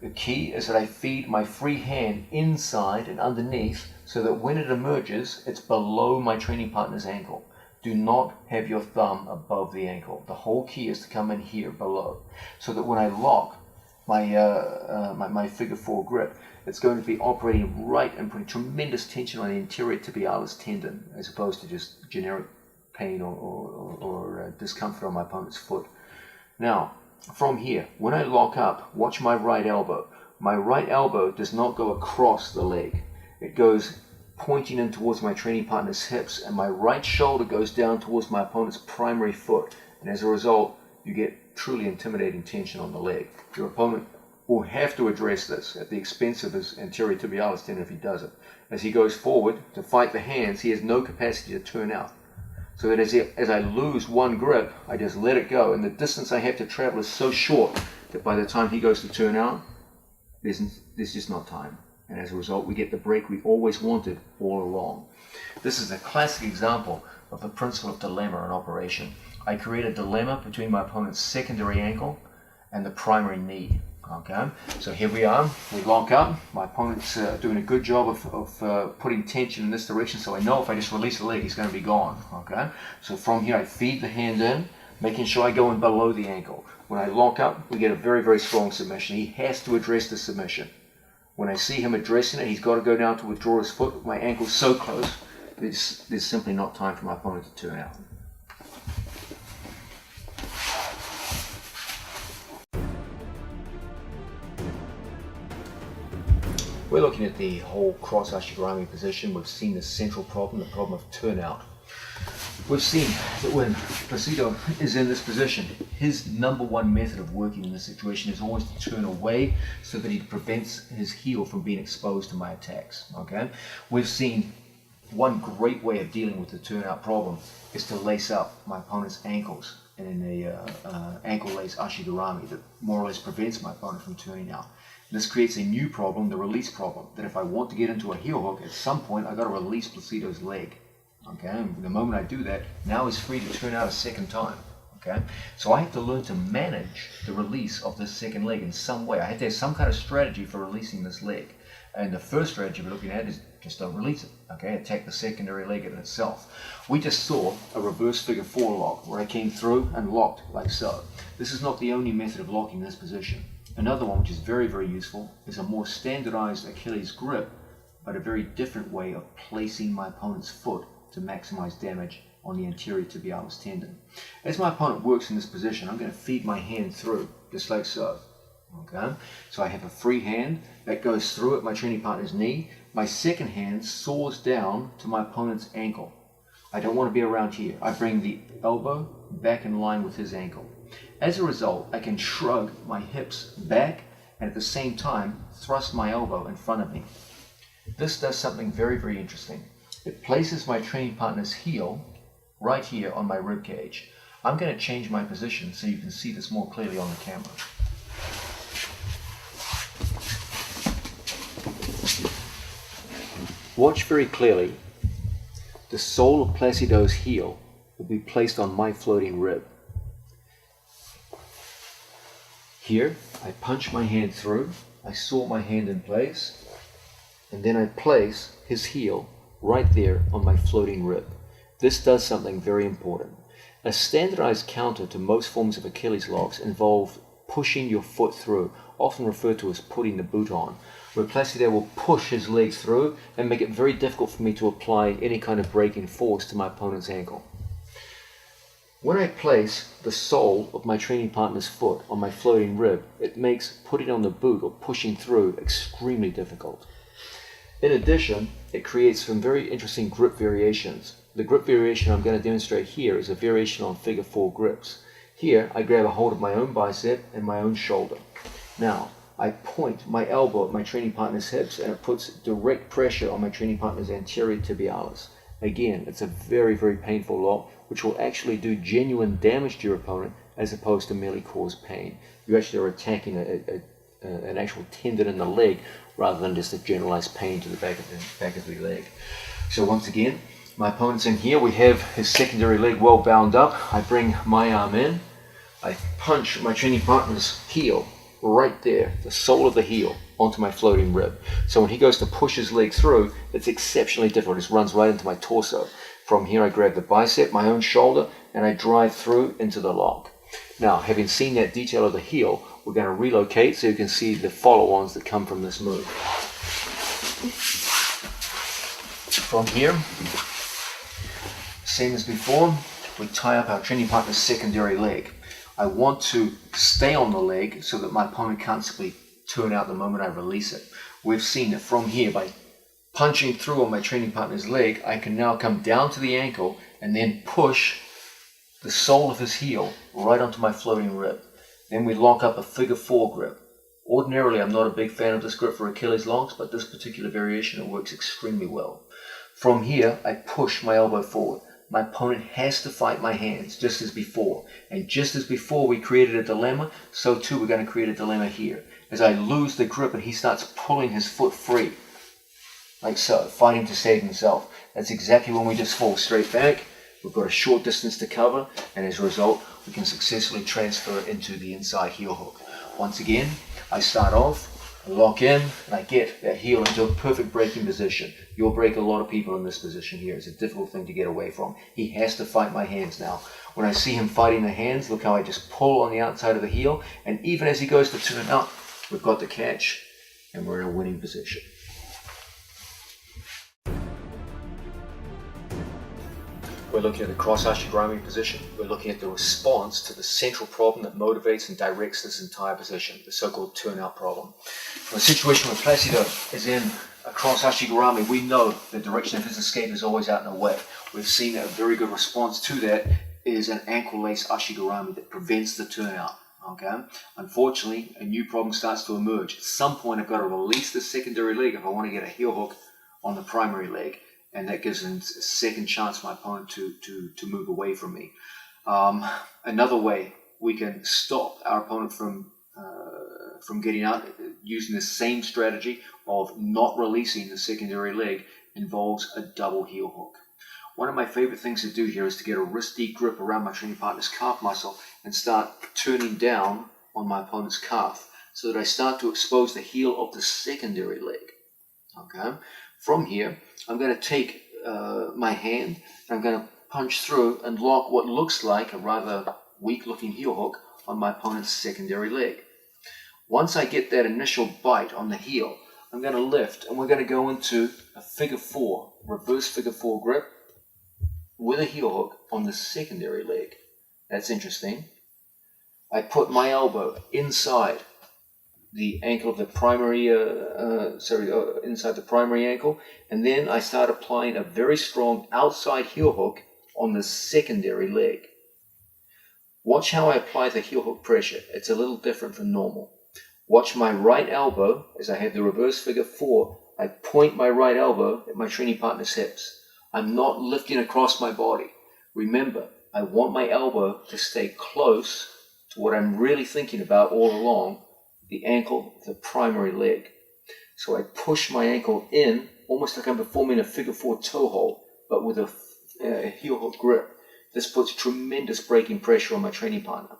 The key is that I feed my free hand inside and underneath so that when it emerges, it's below my training partner's ankle. Do not have your thumb above the ankle. The whole key is to come in here below, so that when I lock my my figure 4 grip, it's going to be operating right and putting tremendous tension on the anterior tibialis tendon, as opposed to just generic pain or discomfort on my opponent's foot. Now, from here, when I lock up, watch my right elbow. My right elbow does not go across the leg. It goes pointing in towards my training partner's hips, and my right shoulder goes down towards my opponent's primary foot. And as a result, you get truly intimidating tension on the leg. Your opponent will have to address this at the expense of his anterior tibialis tendon if he does it. As he goes forward to fight the hands, he has no capacity to turn out. So that as I lose one grip, I just let it go. And the distance I have to travel is so short that by the time he goes to turn out, there's just not time. And as a result, we get the break we always wanted all along. This is a classic example of the principle of dilemma in operation. I create a dilemma between my opponent's secondary ankle and the primary knee. Okay, so here we are, we lock up. My opponent's doing a good job of putting tension in this direction, so I know if I just release the leg, he's going to be gone. Okay, so from here I feed the hand in, making sure I go in below the ankle. When I lock up, we get a very, very strong submission. He has to address the submission. When I see him addressing it, he's got to go down to withdraw his foot. My ankle's so close, there's simply not time for my opponent to turn out. We're looking at the whole cross ashigarami position. We've seen the central problem, the problem of turnout. We've seen that when Placido is in this position, his number one method of working in this situation is always to turn away so that he prevents his heel from being exposed to my attacks. Okay? We've seen one great way of dealing with the turnout problem is to lace up my opponent's ankles in a ankle lace ashigarami that more or less prevents my opponent from turning out. This creates a new problem, the release problem, that if I want to get into a heel hook, at some point I've got to release Placido's leg. Okay, and the moment I do that, now he's free to turn out a second time. Okay, so I have to learn to manage the release of this second leg in some way. I have to have some kind of strategy for releasing this leg. And the first strategy we're looking at is just don't release it. Okay, attack the secondary leg in itself. We just saw a reverse figure 4 lock where I came through and locked like so. This is not the only method of locking this position. Another one, which is very, very useful, is a more standardized Achilles grip, but a very different way of placing my opponent's foot to maximize damage on the anterior tibialis tendon. As my opponent works in this position, I'm going to feed my hand through, just like so. Okay, so I have a free hand that goes through at my training partner's knee. My second hand saws down to my opponent's ankle. I don't want to be around here. I bring the elbow back in line with his ankle. As a result, I can shrug my hips back and at the same time thrust my elbow in front of me. This does something very, very interesting. It places my training partner's heel right here on my rib cage. I'm going to change my position so you can see this more clearly on the camera. Watch very clearly. The sole of Placido's heel will be placed on my floating rib. Here, I punch my hand through, I saw my hand in place, and then I place his heel right there on my floating rib. This does something very important. A standardized counter to most forms of Achilles locks involve pushing your foot through, often referred to as putting the boot on, where Placido will push his legs through and make it very difficult for me to apply any kind of braking force to my opponent's ankle. When I place the sole of my training partner's foot on my floating rib, it makes putting on the boot or pushing through extremely difficult. In addition, it creates some very interesting grip variations. The grip variation I'm going to demonstrate here is a variation on figure 4 grips. Here, I grab a hold of my own bicep and my own shoulder. Now, I point my elbow at my training partner's hips and it puts direct pressure on my training partner's anterior tibialis. Again, it's a very, very painful lock which will actually do genuine damage to your opponent as opposed to merely cause pain. You actually are attacking an actual tendon in the leg rather than just a generalized pain to the back of the leg. So once again, my opponent's in here. We have his secondary leg well bound up. I bring my arm in. I punch my training partner's heel right there, the sole of the heel, onto my floating rib. So when he goes to push his leg through, it's exceptionally difficult. It just runs right into my torso. From here I grab the bicep, my own shoulder, and I drive through into the lock. Now, having seen that detail of the heel, we're going to relocate so you can see the follow-ons that come from this move. From here, same as before, we tie up our training partner's secondary leg. I want to stay on the leg so that my opponent can't simply turn out the moment I release it. We've seen that from here, by punching through on my training partner's leg, I can now come down to the ankle and then push the sole of his heel right onto my floating rib. Then we lock up a figure 4 grip. Ordinarily, I'm not a big fan of this grip for Achilles locks, but this particular variation, it works extremely well. From here, I push my elbow forward. My opponent has to fight my hands, just as before. And just as before we created a dilemma, so too we're going to create a dilemma here. As I lose the grip and he starts pulling his foot free, like so, fighting to save himself. That's exactly when we just fall straight back. We've got a short distance to cover, and as a result, we can successfully transfer into the inside heel hook. Once again, I start off, lock in, and I get that heel into a perfect breaking position. You'll break a lot of people in this position here. It's a difficult thing to get away from. He has to fight my hands now. When I see him fighting the hands, look how I just pull on the outside of the heel, and even as he goes to turn up, we've got the catch, and we're in a winning position. We're looking at the cross Hashigurami position. We're looking at the response to the central problem that motivates and directs this entire position, the so-called turnout problem. From a situation where Placido is in a cross Hashigurami, we know the direction of his escape is always out and away. We've seen that a very good response to that is an ankle lace Hashigurami that prevents the turnout. Okay. Unfortunately, a new problem starts to emerge. At some point, I've got to release the secondary leg if I want to get a heel hook on the primary leg. And that gives him a second chance for my opponent to move away from me. Another way we can stop our opponent from getting out using the same strategy of not releasing the secondary leg involves a double heel hook. One of my favorite things to do here is to get a wrist deep grip around my training partner's calf muscle and start turning down on my opponent's calf so that I start to expose the heel of the secondary leg. Okay. From here, I'm going to take my hand and I'm going to punch through and lock what looks like a rather weak-looking heel hook on my opponent's secondary leg. Once I get that initial bite on the heel, I'm going to lift and we're going to go into a figure 4, reverse figure 4 grip with a heel hook on the secondary leg. That's interesting. I put my elbow inside the ankle of the primary, inside the primary ankle, and then I start applying a very strong outside heel hook on the secondary leg. Watch how I apply the heel hook pressure. It's a little different from normal. Watch my right elbow as I have the reverse figure 4. I point my right elbow at my training partner's hips. I'm not lifting across my body. Remember, I want my elbow to stay close to what I'm really thinking about all along, the ankle of the primary leg. So I push my ankle in, almost like I'm performing a figure 4 toe hold, but with a heel hook grip. This puts tremendous braking pressure on my training partner.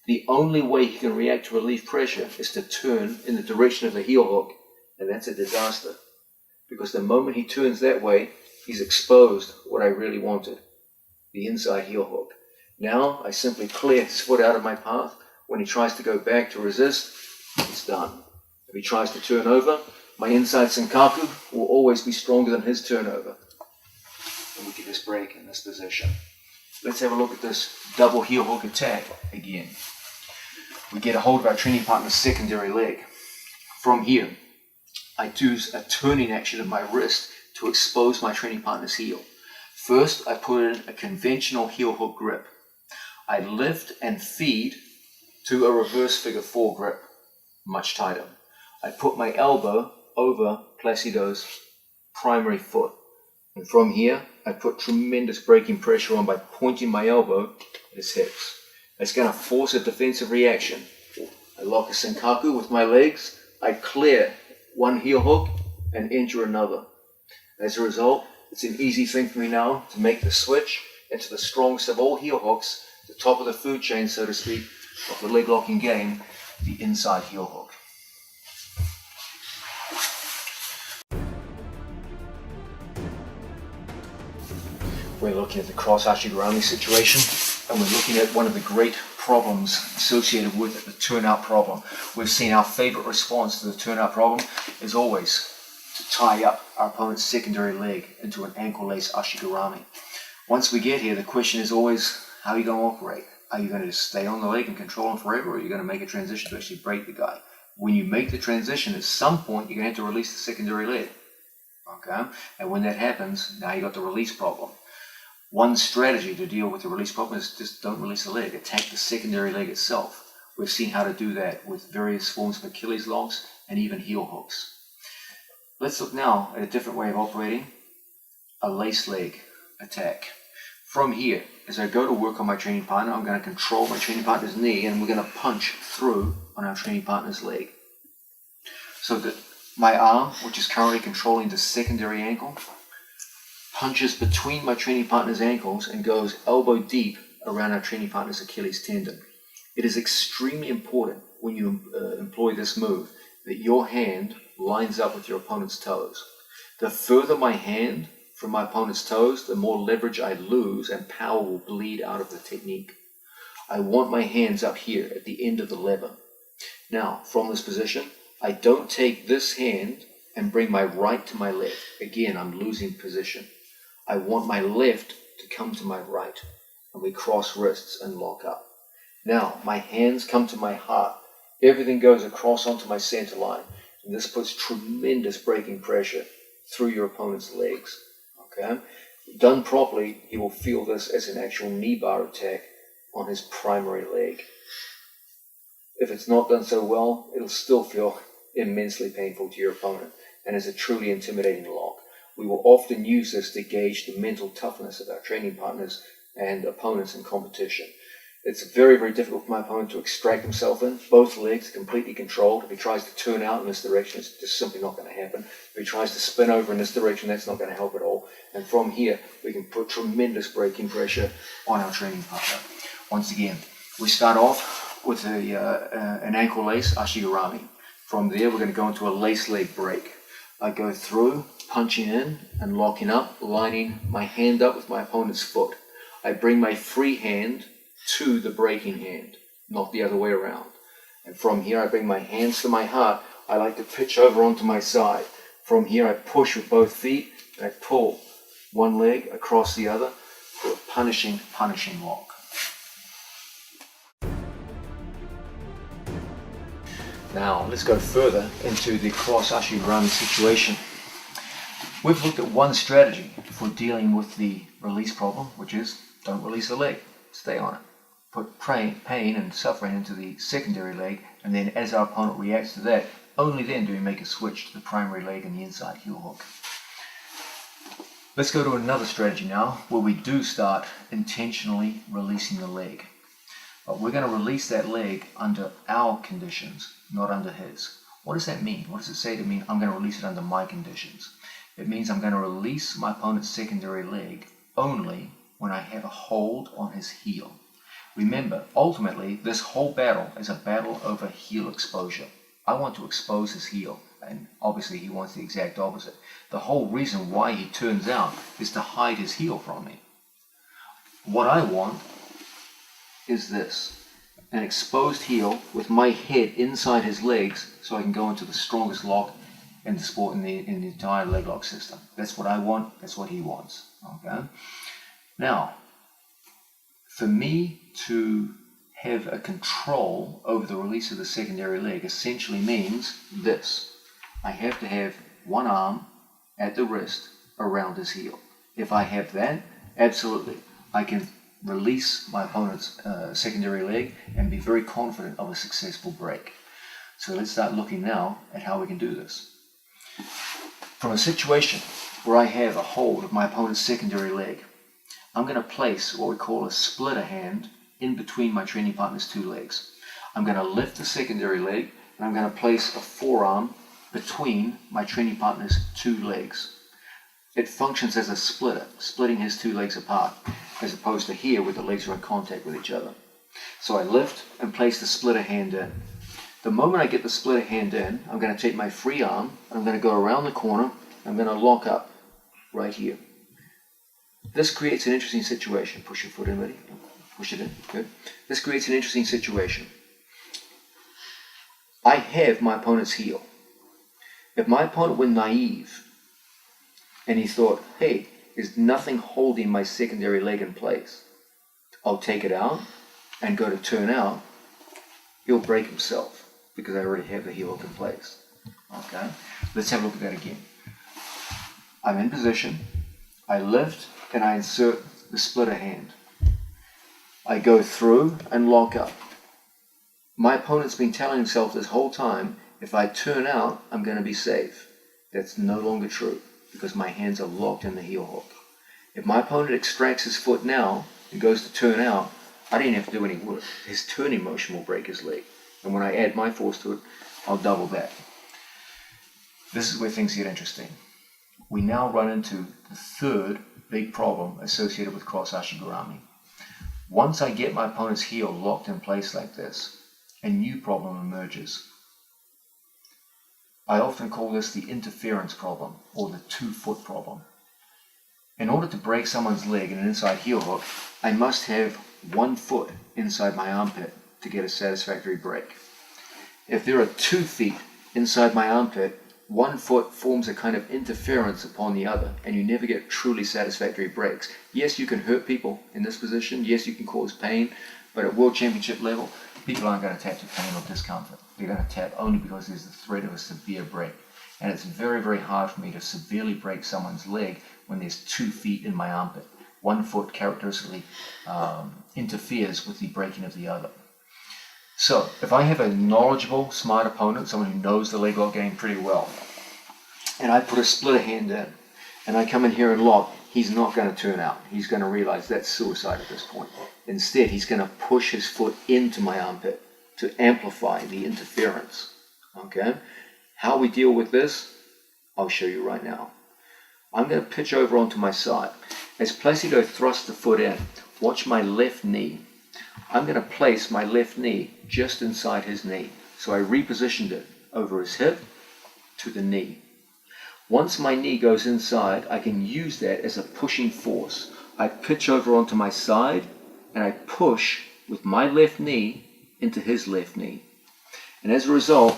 The only way he can react to relief pressure is to turn in the direction of the heel hook, and that's a disaster. Because the moment he turns that way, he's exposed what I really wanted, the inside heel hook. Now I simply clear his foot out of my path. When he tries to go back to resist, it's done. If he tries to turn over, my inside Senkaku will always be stronger than his turnover. And we can just break in this position. Let's have a look at this double heel hook attack again. We get a hold of our training partner's secondary leg. From here, I do a turning action of my wrist to expose my training partner's heel. First, I put in a conventional heel hook grip. I lift and feed to a reverse figure 4 grip, much tighter. I put my elbow over Placido's primary foot. And from here, I put tremendous braking pressure on by pointing my elbow at his hips. It's going to force a defensive reaction. I lock a senkaku with my legs. I clear one heel hook and enter another. As a result, it's an easy thing for me now to make the switch into the strongest of all heel hooks, the top of the food chain, so to speak, of the leg locking game, the inside heel hook. We're looking at the cross ashigurami situation, and we're looking at one of the great problems associated with it, the turnout problem. We've seen our favorite response to the turnout problem is always to tie up our opponent's secondary leg into an ankle lace ashigurami. Once we get here, the question is always, how are you going to operate? Are you going to just stay on the leg and control him forever, or are you going to make a transition to actually break the guy? When you make the transition, at some point, you're going to have to release the secondary leg. Okay? And when that happens, now you've got the release problem. One strategy to deal with the release problem is just don't release the leg. Attack the secondary leg itself. We've seen how to do that with various forms of Achilles locks and even heel hooks. Let's look now at a different way of operating, a lace leg attack. From here, as I go to work on my training partner, I'm going to control my training partner's knee, and we're going to punch through on our training partner's leg. So that my arm, which is currently controlling the secondary ankle, punches between my training partner's ankles and goes elbow deep around our training partner's Achilles tendon. It is extremely important when you employ this move that your hand lines up with your opponent's toes. The further my hand from my opponent's toes, the more leverage I lose and power will bleed out of the technique. I want my hands up here at the end of the lever. Now, from this position, I don't take this hand and bring my right to my left. Again, I'm losing position. I want my left to come to my right, and we cross wrists and lock up. Now, my hands come to my heart. Everything goes across onto my center line, and this puts tremendous braking pressure through your opponent's legs. Okay? Done properly, he will feel this as an actual knee bar attack on his primary leg. If it's not done so well, it'll still feel immensely painful to your opponent and is a truly intimidating lock. We will often use this to gauge the mental toughness of our training partners and opponents in competition. It's very, very difficult for my opponent to extract himself in. Both legs are completely controlled. If he tries to turn out in this direction, it's just simply not going to happen. If he tries to spin over in this direction, that's not going to help at all. And from here, we can put tremendous braking pressure on our training partner. Once again, we start off with an ankle lace ashigurami. From there, we're going to go into a lace leg break. I go through, punching in and locking up, lining my hand up with my opponent's foot. I bring my free hand to the breaking hand, not the other way around. And from here, I bring my hands to my heart. I like to pitch over onto my side. From here, I push with both feet, and I pull one leg across the other for a punishing lock. Now, let's go further into the cross ashigurami situation. We've looked at one strategy for dealing with the release problem, which is don't release the leg, stay on it. Put pain and suffering into the secondary leg, and then as our opponent reacts to that, only then do we make a switch to the primary leg and the inside heel hook. Let's go to another strategy now, where we do start intentionally releasing the leg. But we're going to release that leg under our conditions, not under his. What does that mean? What does it say to mean I'm going to release it under my conditions? It means I'm going to release my opponent's secondary leg only when I have a hold on his heel. Remember, ultimately, this whole battle is a battle over heel exposure. I want to expose his heel, and obviously he wants the exact opposite. The whole reason why he turns out is to hide his heel from me. What I want is this, an exposed heel with my head inside his legs so I can go into the strongest lock in the sport, in the entire leg lock system. That's what I want, that's what he wants. Okay? Now, for me to have a control over the release of the secondary leg essentially means this. I have to have one arm at the wrist around his heel. If I have that, absolutely, I can release my opponent's secondary leg and be very confident of a successful break. So let's start looking now at how we can do this. From a situation where I have a hold of my opponent's secondary leg, I'm going to place what we call a splitter hand in between my training partner's two legs. I'm going to lift the secondary leg, and I'm going to place a forearm between my training partner's two legs. It functions as a splitter, splitting his two legs apart, as opposed to here where the legs are in contact with each other. So I lift and place the splitter hand in. The moment I get the splitter hand in, I'm going to take my free arm, I'm going to go around the corner, I'm going to lock up right here. This creates an interesting situation. Push your foot in, ready? Push it in, good. This creates an interesting situation. I have my opponent's heel. If my opponent were naive and he thought, hey, there's nothing holding my secondary leg in place, I'll take it out and go to turn out, he'll break himself because I already have the heel hook in place. Okay, let's have a look at that again. I'm in position, I lift and I insert the splitter hand. I go through and lock up. My opponent's been telling himself this whole time, if I turn out, I'm going to be safe. That's no longer true because my hands are locked in the heel hook. If my opponent extracts his foot now and goes to turn out, I didn't have to do any work. His turning motion will break his leg. And when I add my force to it, I'll double that. This is where things get interesting. We now run into the third big problem associated with cross ashigurami. Once I get my opponent's heel locked in place like this, a new problem emerges. I often call this the interference problem or the 2-foot problem. In order to break someone's leg in an inside heel hook, I must have 1 foot inside my armpit to get a satisfactory break. If there are 2 feet inside my armpit, 1 foot forms a kind of interference upon the other, and you never get truly satisfactory breaks. Yes, you can hurt people in this position. Yes, you can cause pain, but at World Championship level, people aren't going to tap to pain or discomfort. They're going to tap only because there's the threat of a severe break. And it's very, very hard for me to severely break someone's leg when there's 2 feet in my armpit. 1 foot characteristically interferes with the breaking of the other. So, if I have a knowledgeable, smart opponent, someone who knows the leg lock game pretty well, and I put a splitter hand in, and I come in here and lock, he's not going to turn out. He's going to realize that's suicide at this point. Instead, he's going to push his foot into my armpit to amplify the interference. Okay? How we deal with this, I'll show you right now. I'm going to pitch over onto my side. As Placido thrusts the foot in, watch my left knee. I'm going to place my left knee just inside his knee. So I repositioned it over his hip to the knee. Once my knee goes inside, I can use that as a pushing force. I pitch over onto my side and I push with my left knee into his left knee. And as a result,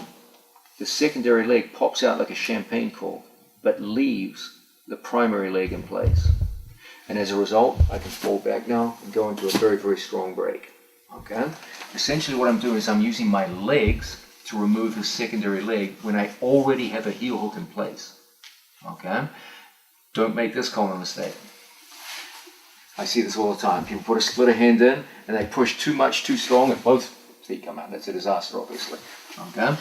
the secondary leg pops out like a champagne cork, but leaves the primary leg in place. And as a result, I can fall back now and go into a very, very strong break. Okay? Essentially what I'm doing is I'm using my legs to remove the secondary leg when I already have a heel hook in place. Okay? Don't make this common mistake. I see this all the time. People put a splitter hand in and they push too much, too strong, and both feet come out. That's a disaster, obviously. Okay?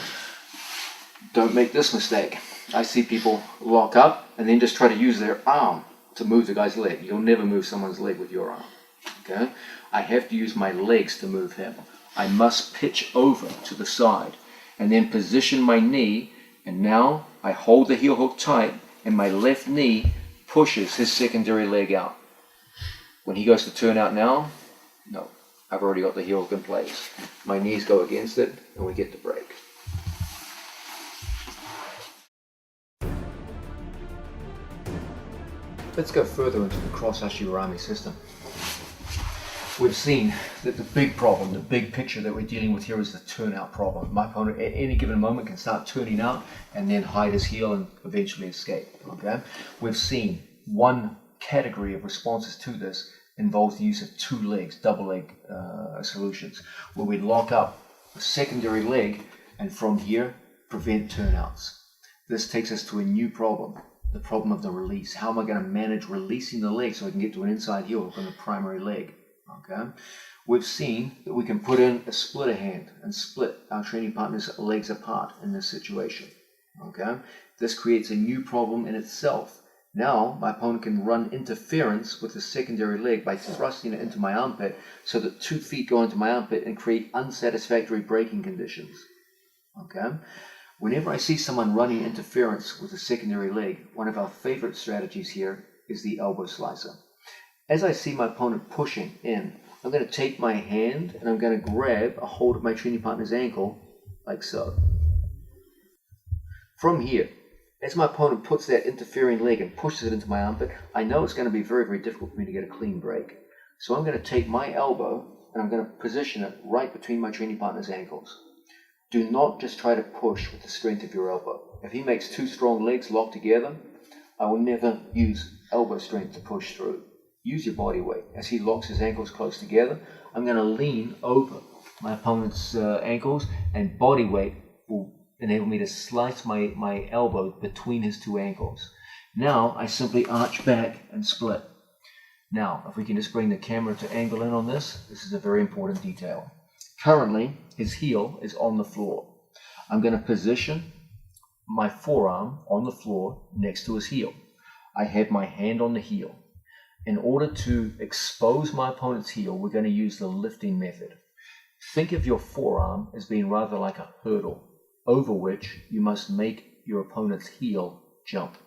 Don't make this mistake. I see people lock up and then just try to use their arm to move the guy's leg. You'll never move someone's leg with your arm. Okay? I have to use my legs to move him. I must pitch over to the side and then position my knee, and now I hold the heel hook tight and my left knee pushes his secondary leg out. When he goes to turn out now, no, I've already got the heel hook in place. My knees go against it and we get the break. Let's go further into the cross ashigurami system. We've seen that the big problem, the big picture that we're dealing with here is the turnout problem. My opponent at any given moment can start turning out and then hide his heel and eventually escape. Okay? We've seen one category of responses to this involves the use of 2 legs, double leg solutions, where we lock up the secondary leg and from here prevent turnouts. This takes us to a new problem, the problem of the release. How am I going to manage releasing the leg so I can get to an inside heel hook on the primary leg? Okay, we've seen that we can put in a splitter hand and split our training partner's legs apart in this situation. Okay, this creates a new problem in itself Now my opponent can run interference with the secondary leg by thrusting it into my armpit so that 2 feet go into my armpit and create unsatisfactory braking conditions. Okay? Whenever I see someone running interference with the secondary leg, one of our favorite strategies here is the elbow slicer. As I see my opponent pushing in, I'm going to take my hand and I'm going to grab a hold of my training partner's ankle, like so. From here, as my opponent puts that interfering leg and pushes it into my armpit, I know it's going to be very, very difficult for me to get a clean break. So I'm going to take my elbow and I'm going to position it right between my training partner's ankles. Do not just try to push with the strength of your elbow. If he makes 2 strong legs locked together, I will never use elbow strength to push through. Use your body weight. As he locks his ankles close together, I'm going to lean over my opponent's ankles, and body weight will enable me to slice my elbow between his 2 ankles. Now I simply arch back and split. Now, if we can just bring the camera to angle in on this, this is a very important detail. Currently, his heel is on the floor. I'm going to position my forearm on the floor next to his heel. I have my hand on the heel. In order to expose my opponent's heel, we're going to use the lifting method. Think of your forearm as being rather like a hurdle over which you must make your opponent's heel jump.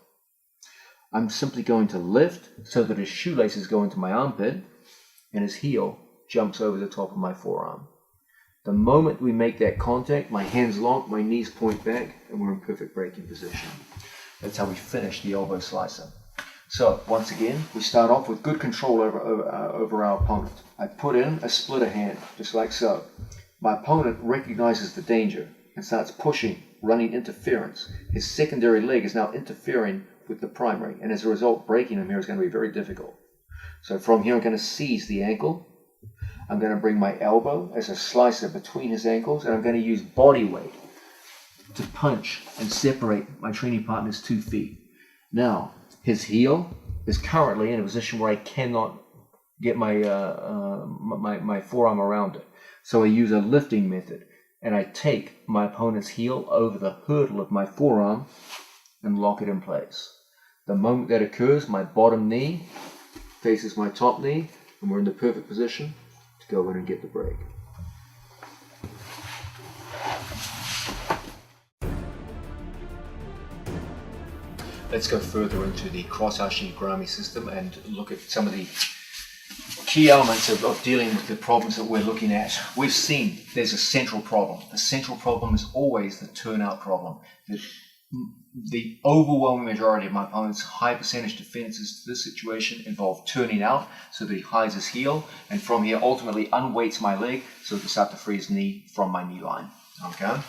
I'm simply going to lift so that his shoelaces go into my armpit and his heel jumps over the top of my forearm. The moment we make that contact, my hands lock, my knees point back, and we're in perfect braking position. That's how we finish the elbow slicer. So, once again, we start off with good control over our opponent. I put in a splitter hand, just like so. My opponent recognizes the danger and starts pushing, running interference. His secondary leg is now interfering with the primary, and as a result, breaking him here is going to be very difficult. So from here, I'm going to seize the ankle. I'm going to bring my elbow as a slicer between his ankles, and I'm going to use body weight to punch and separate my training partner's 2 feet. Now, his heel is currently in a position where I cannot get my forearm around it. So I use a lifting method, and I take my opponent's heel over the hurdle of my forearm and lock it in place. The moment that occurs, my bottom knee faces my top knee, and we're in the perfect position to go in and get the break. Let's go further into the cross-ashinigurami system and look at some of the key elements of dealing with the problems that we're looking at. We've seen there's a central problem. The central problem is always the turnout problem. The overwhelming majority of my opponent's high percentage defenses to this situation involve turning out so that he hides his heel, and from here ultimately unweights my leg so he can start to free his knee from my knee line. Okay?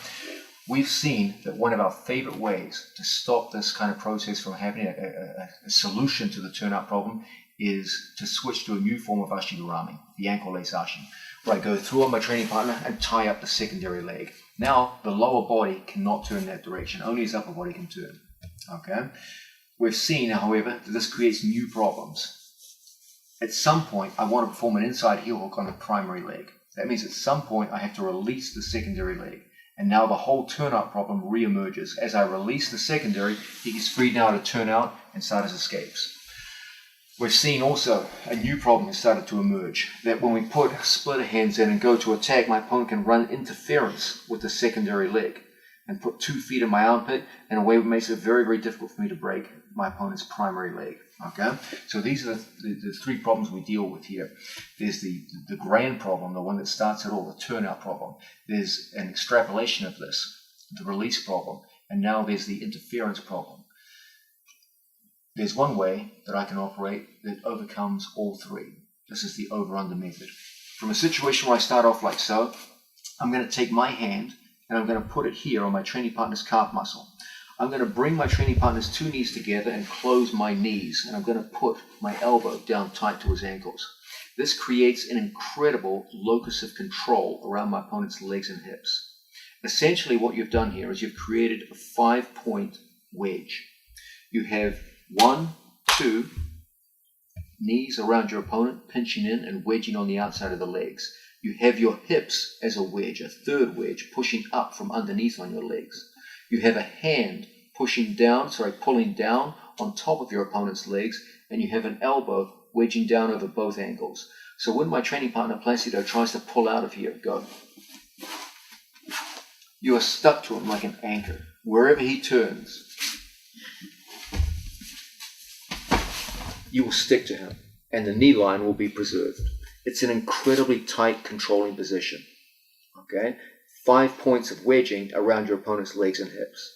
We've seen that one of our favorite ways to stop this kind of process from happening, a solution to the turnout problem, is to switch to a new form of ashigurami, the ankle lace ashi, where I go through on my training partner and tie up the secondary leg. Now, the lower body cannot turn that direction, only his upper body can turn. Okay? We've seen, however, that this creates new problems. At some point, I want to perform an inside heel hook on the primary leg. That means at some point, I have to release the secondary leg. And now the whole turnout problem reemerges. As I release the secondary, he is free now to turn out and start his escapes. We've seen also a new problem has started to emerge, that when we put splitter hands in and go to attack, my opponent can run interference with the secondary leg and put 2 feet in my armpit in a way that makes it very, very difficult for me to break my opponent's primary leg. Okay? So these are the 3 problems we deal with here. There's the grand problem, the one that starts it all, the turnout problem. There's an extrapolation of this, the release problem, and now there's the interference problem. There's one way that I can operate that overcomes all 3. This is the over-under method. From a situation where I start off like so, I'm going to take my hand and I'm going to put it here on my training partner's calf muscle. I'm going to bring my training partner's 2 knees together and close my knees, and I'm going to put my elbow down tight to his ankles. This creates an incredible locus of control around my opponent's legs and hips. Essentially what you've done here is you've created a 5-point wedge. You have 1, 2 knees around your opponent, pinching in and wedging on the outside of the legs. You have your hips as a wedge, a 3rd wedge, pushing up from underneath on your legs. You have a hand pulling down on top of your opponent's legs, and you have an elbow wedging down over both ankles. So when my training partner Placido tries to pull out of here, go. You are stuck to him like an anchor. Wherever he turns, you will stick to him, and the knee line will be preserved. It's an incredibly tight, controlling position. Okay? 5 points of wedging around your opponent's legs and hips.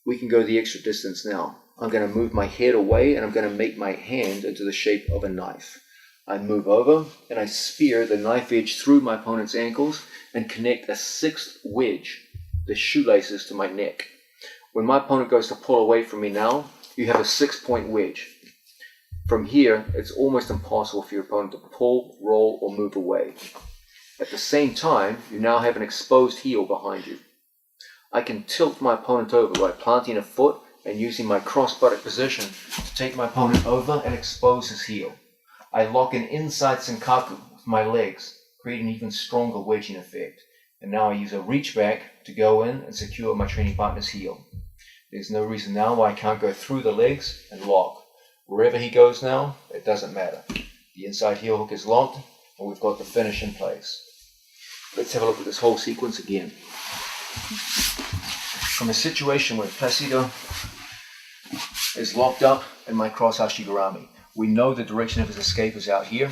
We can go the extra distance now. I'm going to move my head away, and I'm going to make my hand into the shape of a knife. I move over, and I spear the knife edge through my opponent's ankles and connect a sixth wedge, the shoelaces, to my neck. When my opponent goes to pull away from me now, you have a 6-point wedge. From here, it's almost impossible for your opponent to pull, roll, or move away. At the same time, you now have an exposed heel behind you. I can tilt my opponent over by planting a foot and using my cross-buttock position to take my opponent over and expose his heel. I lock an inside senkaku with my legs, creating an even stronger wedging effect. And now I use a reach back to go in and secure my training partner's heel. There's no reason now why I can't go through the legs and lock. Wherever he goes now, it doesn't matter. The inside heel hook is locked, and we've got the finish in place. Let's have a look at this whole sequence again. From a situation where Placido is locked up in my cross hashigurami, we know the direction of his escape is out here.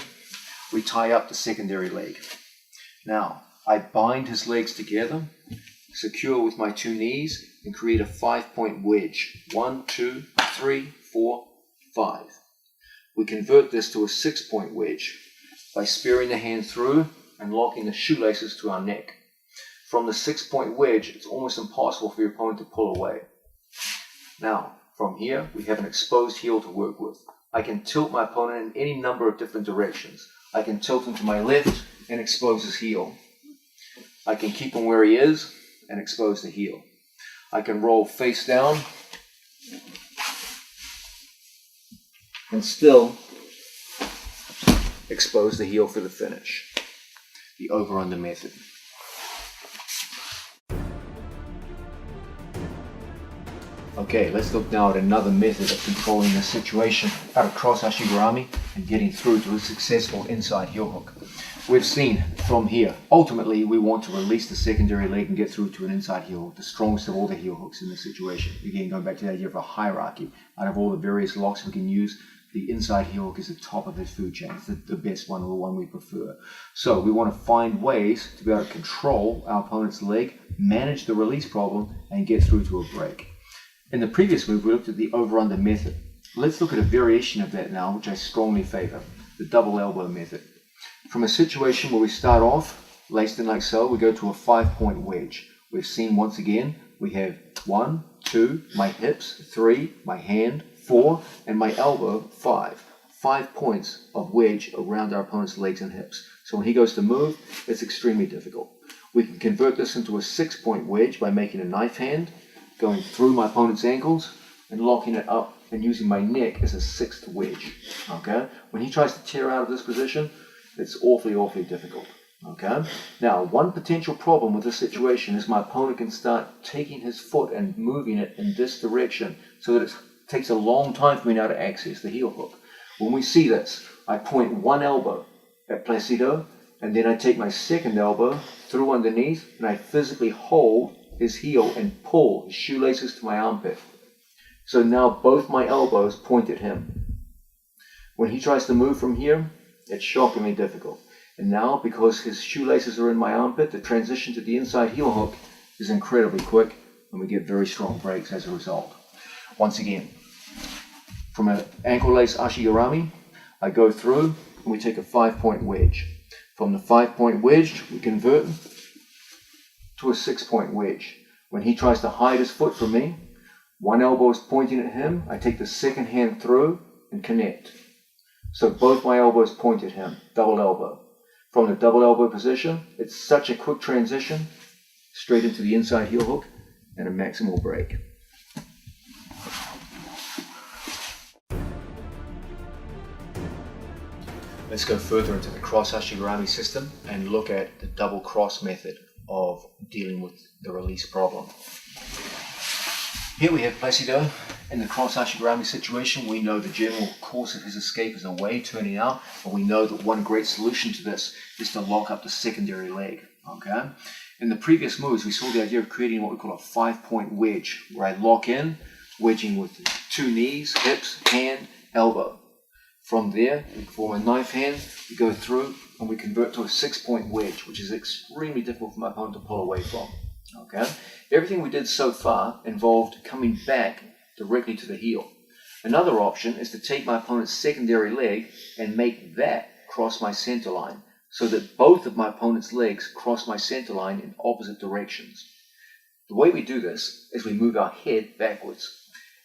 We tie up the secondary leg. Now, I bind his legs together, secure with my two knees, and create a 5-point wedge. 1, 2, 3, 4, 5. We convert this to a 6-point wedge by spearing the hand through and locking the shoelaces to our neck. From the 6-point wedge, it's almost impossible for your opponent to pull away. Now, from here, we have an exposed heel to work with. I can tilt my opponent in any number of different directions. I can tilt him to my left and expose his heel. I can keep him where he is and expose the heel. I can roll face down and still expose the heel for the finish. The over-under method. Okay, let's look now at another method of controlling the situation out of cross hashigurami and getting through to a successful inside heel hook. We've seen from here, ultimately we want to release the secondary leg and get through to an inside heel hook, the strongest of all the heel hooks in this situation. Again, going back to the idea of a hierarchy. Out of all the various locks we can use, the inside heel hook is the top of his food chain. It's the best one, or the one we prefer. So we want to find ways to be able to control our opponent's leg, manage the release problem, and get through to a break. In the previous move, we looked at the over-under method. Let's look at a variation of that now, which I strongly favor, the double elbow method. From a situation where we start off laced in like so, we go to a 5-point wedge. We've seen once again, we have 1, 2, my hips, 3, my hand, 4, and my elbow, 5. 5 points of wedge around our opponent's legs and hips. So when he goes to move, it's extremely difficult. We can convert this into a 6-point wedge by making a knife hand, going through my opponent's ankles and locking it up and using my neck as a 6th wedge. Okay? When he tries to tear out of this position, it's awfully difficult. Okay? Now, one potential problem with this situation is my opponent can start taking his foot and moving it in this direction so that it takes a long time for me now to access the heel hook. When we see this, I point one elbow at Placido, and then I take my second elbow through underneath, and I physically hold his heel and pull his shoelaces to my armpit. So now both my elbows point at him. When he tries to move from here, it's shockingly difficult. And now, because his shoelaces are in my armpit, the transition to the inside heel hook is incredibly quick, and we get very strong breaks as a result. Once again, from an ankle lace hashigurami, I go through and we take a 5-point wedge. From the 5-point wedge, we convert to a 6-point wedge. When he tries to hide his foot from me, one elbow is pointing at him, I take the second hand through and connect. So both my elbows point at him, double elbow. From the double elbow position, it's such a quick transition, straight into the inside heel hook and a maximal break. Let's go further into the cross hashigurami system and look at the double cross method of dealing with the release problem. Here we have Placido in the cross Ashigurami situation. We know the general course of his escape is away, turning out, but we know that one great solution to this is to lock up the secondary leg. Okay? In the previous moves, we saw the idea of creating what we call a 5-point wedge, where I lock in, wedging with 2 knees, hips, hand, elbow. From there, we form a knife hand, we go through, and we convert to a 6-point wedge, which is extremely difficult for my opponent to pull away from. Okay? Everything we did so far involved coming back directly to the heel. Another option is to take my opponent's secondary leg and make that cross my center line, so that both of my opponent's legs cross my center line in opposite directions. The way we do this is we move our head backwards.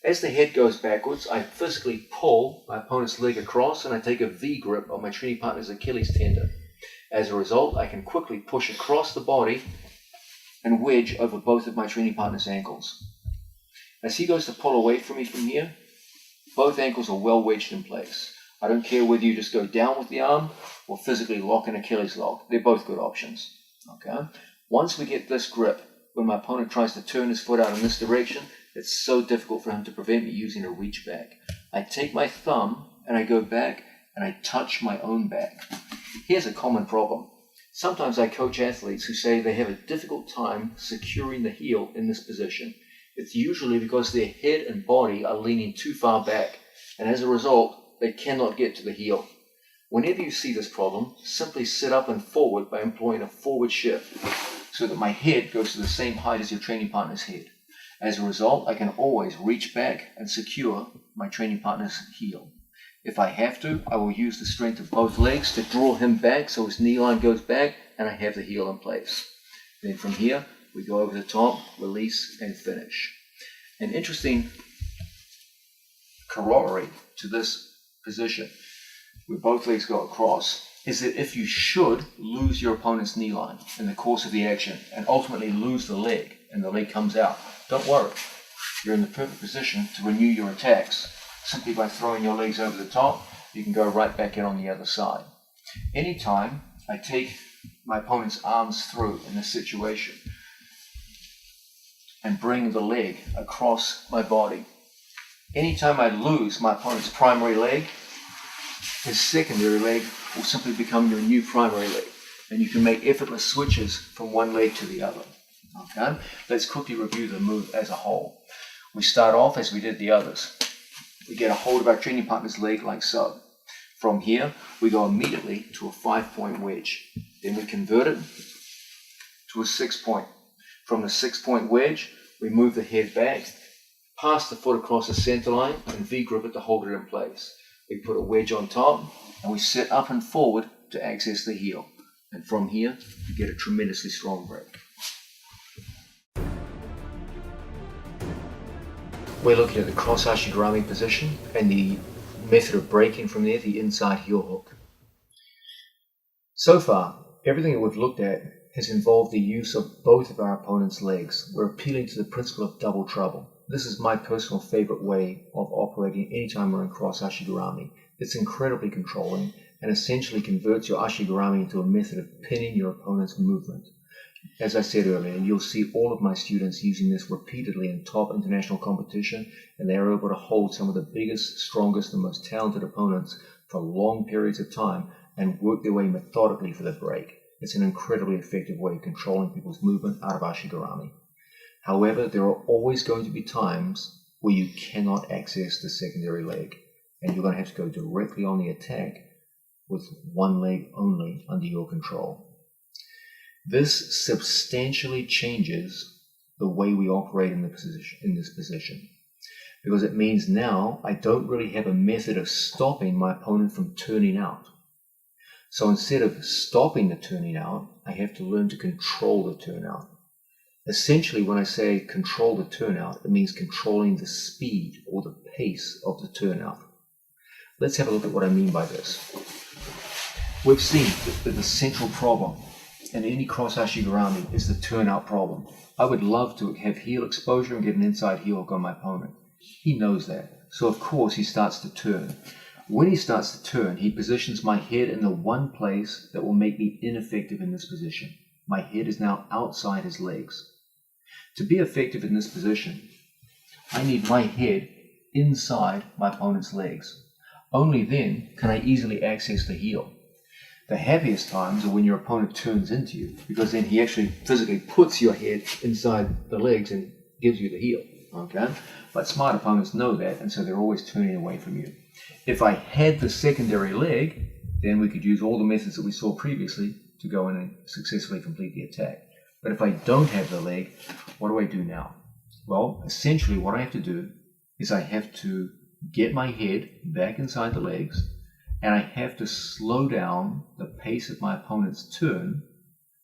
As the head goes backwards, I physically pull my opponent's leg across and I take a V grip on my training partner's Achilles tendon. As a result, I can quickly push across the body and wedge over both of my training partner's ankles. As he goes to pull away from me from here, both ankles are well wedged in place. I don't care whether you just go down with the arm or physically lock an Achilles lock. They're both good options. Okay? Once we get this grip, when my opponent tries to turn his foot out in this direction, it's so difficult for him to prevent me using a reach back. I take my thumb and I go back and I touch my own back. Here's a common problem. Sometimes I coach athletes who say they have a difficult time securing the heel in this position. It's usually because their head and body are leaning too far back, and as a result, they cannot get to the heel. Whenever you see this problem, simply sit up and forward by employing a forward shift so that my head goes to the same height as your training partner's head. As a result, I can always reach back and secure my training partner's heel. If I have to, I will use the strength of both legs to draw him back so his knee line goes back and I have the heel in place. Then from here, we go over the top, release, and finish. An interesting corollary to this position, where both legs go across, is that if you should lose your opponent's knee line in the course of the action and ultimately lose the leg and the leg comes out, don't worry. You're in the perfect position to renew your attacks. Simply by throwing your legs over the top, you can go right back in on the other side. Anytime I take my opponent's arms through in this situation and bring the leg across my body, anytime I lose my opponent's primary leg, his secondary leg will simply become your new primary leg, and you can make effortless switches from one leg to the other. Okay? Let's quickly review the move as a whole. We start off as we did the others. We get a hold of our training partner's leg like so. From here, we go immediately to a 5-point wedge. Then we convert it to a 6-point. From the 6-point wedge, we move the head back, pass the foot across the center line, and V-grip it to hold it in place. We put a wedge on top, and we sit up and forward to access the heel. And from here, we get a tremendously strong break. We're looking at the cross Ashigurami position and the method of breaking from there, the inside heel hook. So far, everything that we've looked at has involved the use of both of our opponent's legs. We're appealing to the principle of double trouble. This is my personal favorite way of operating anytime we're in cross Ashigurami. It's incredibly controlling and essentially converts your Ashigurami into a method of pinning your opponent's movement. As I said earlier, you'll see all of my students using this repeatedly in top international competition, and they are able to hold some of the biggest, strongest, and most talented opponents for long periods of time and work their way methodically for the break. It's an incredibly effective way of controlling people's movement out of Ashigurami. However, there are always going to be times where you cannot access the secondary leg, and you're going to have to go directly on the attack with one leg only under your control. This substantially changes the way we operate in this position, because it means now I don't really have a method of stopping my opponent from turning out. So instead of stopping the turning out, I have to learn to control the turnout. Essentially, when I say control the turnout, it means controlling the speed or the pace of the turnout. Let's have a look at what I mean by this. We've seen that the central problem in any cross Ashigurami is the turnout problem. I would love to have heel exposure and get an inside heel hook on my opponent. He knows that. So of course he starts to turn. When he starts to turn, he positions my head in the one place that will make me ineffective in this position. My head is now outside his legs. To be effective in this position, I need my head inside my opponent's legs. Only then can I easily access the heel. The happiest times are when your opponent turns into you, because then he actually physically puts your head inside the legs and gives you the heel. Okay? But smart opponents know that, and so they're always turning away from you. If I had the secondary leg, then we could use all the methods that we saw previously to go in and successfully complete the attack. But if I don't have the leg, what do I do now? Well, essentially what I have to do is I have to get my head back inside the legs, and I have to slow down the pace of my opponent's turn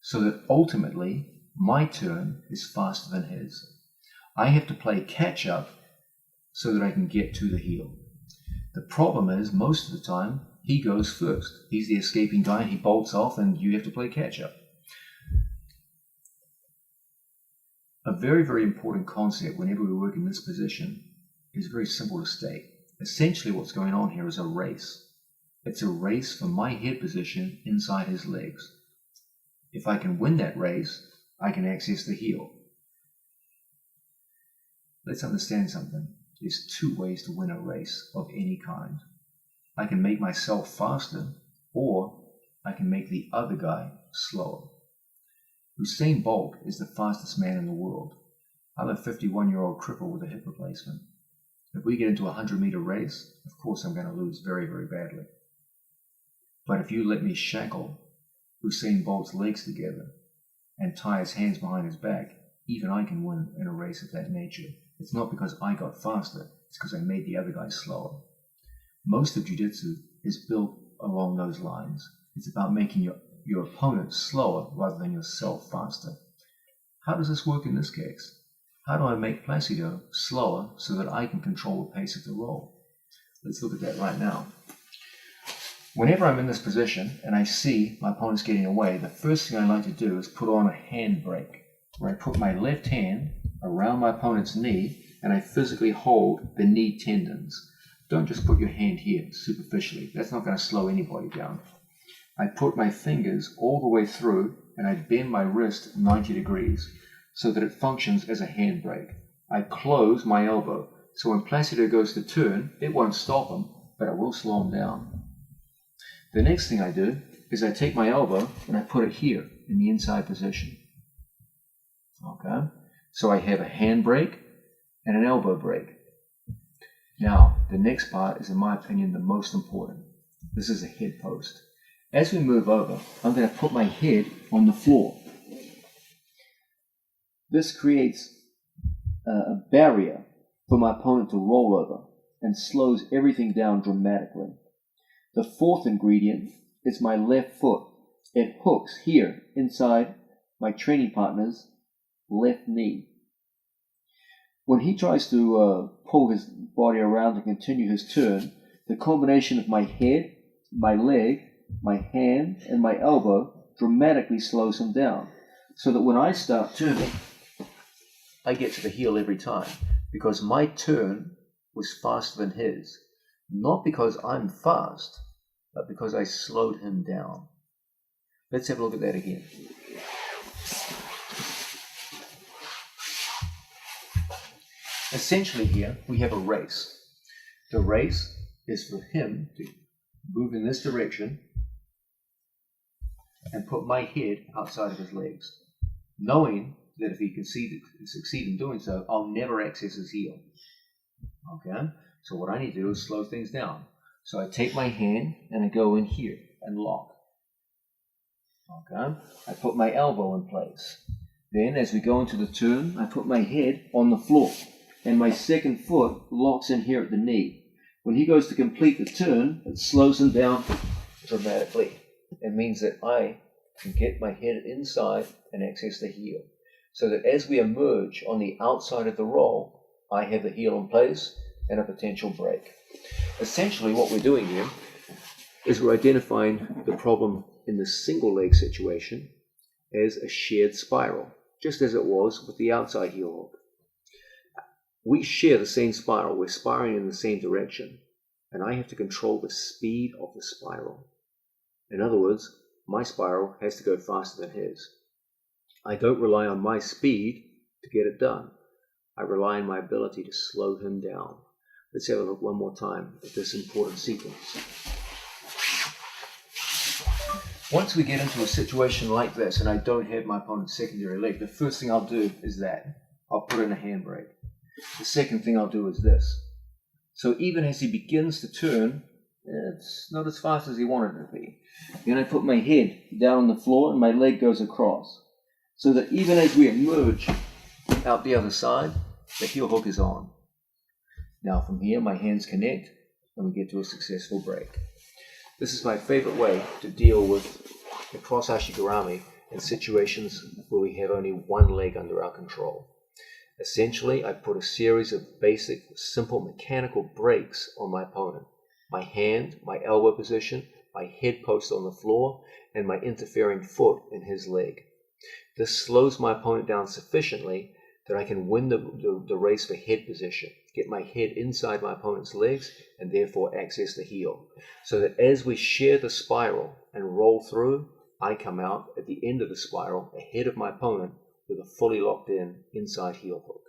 so that ultimately my turn is faster than his. I have to play catch up so that I can get to the heel. The problem is, most of the time, he goes first. He's the escaping guy, he bolts off, and you have to play catch up. A very, very important concept whenever we work in this position is very simple to state. Essentially what's going on here is a race. It's a race for my head position inside his legs. If I can win that race, I can access the heel. Let's understand something. There's two ways to win a race of any kind. I can make myself faster, or I can make the other guy slower. Usain Bolt is the fastest man in the world. I'm a 51-year-old cripple with a hip replacement. If we get into a 100-meter race, of course I'm going to lose very, very badly. But if you let me shackle Usain Bolt's legs together and tie his hands behind his back, even I can win in a race of that nature. It's not because I got faster, it's because I made the other guy slower. Most of jiu-jitsu is built along those lines. It's about making your opponent slower rather than yourself faster. How does this work in this case? How do I make Placido slower so that I can control the pace of the roll? Let's look at that right now. Whenever I'm in this position and I see my opponent's getting away, the first thing I like to do is put on a hand brake, where I put my left hand around my opponent's knee and I physically hold the knee tendons. Don't just put your hand here superficially. That's not going to slow anybody down. I put my fingers all the way through and I bend my wrist 90 degrees so that it functions as a hand brake. I close my elbow, so when Placido goes to turn, it won't stop him, but it will slow him down. The next thing I do is I take my elbow and I put it here in the inside position. Okay? So I have a hand brake and an elbow brake. Now, the next part is, in my opinion, the most important. This is a head post. As we move over, I'm going to put my head on the floor. This creates a barrier for my opponent to roll over and slows everything down dramatically. The fourth ingredient is my left foot. It hooks here inside my training partner's left knee. When he tries to pull his body around to continue his turn, the combination of my head, my leg, my hand, and my elbow dramatically slows him down. So that when I start turning, I get to the heel every time, because my turn was faster than his. Not because I'm fast, but because I slowed him down. Let's have a look at that again. Essentially here, we have a race. The race is for him to move in this direction and put my head outside of his legs, knowing that if he can succeed in doing so, I'll never access his heel. Okay? So what I need to do is slow things down. So I take my hand and I go in here and lock. Okay? I put my elbow in place. Then as we go into the turn, I put my head on the floor. And my second foot locks in here at the knee. When he goes to complete the turn, it slows him down dramatically. It means that I can get my head inside and access the heel. So that as we emerge on the outside of the roll, I have the heel in place and a potential break. Essentially what we're doing here is we're identifying the problem in the single leg situation as a shared spiral, just as it was with the outside heel hook. We share the same spiral, we're spiraling in the same direction, and I have to control the speed of the spiral. In other words, my spiral has to go faster than his. I don't rely on my speed to get it done. I rely on my ability to slow him down. Let's have a look one more time at this important sequence. Once we get into a situation like this and I don't have my opponent's secondary leg, the first thing I'll do is that. I'll put in a handbrake. The second thing I'll do is this. So even as he begins to turn, it's not as fast as he wanted it to be. Then I put my head down on the floor and my leg goes across. So that even as we emerge out the other side, the heel hook is on. Now from here, my hands connect and we get to a successful break. This is my favorite way to deal with the cross ashigarami in situations where we have only one leg under our control. Essentially, I put a series of basic, simple mechanical breaks on my opponent. My hand, my elbow position, my head post on the floor, and my interfering foot in his leg. This slows my opponent down sufficiently that I can win the race for head position, get my head inside my opponent's legs, and therefore access the heel. So that as we share the spiral and roll through, I come out at the end of the spiral ahead of my opponent with a fully locked in inside heel hook.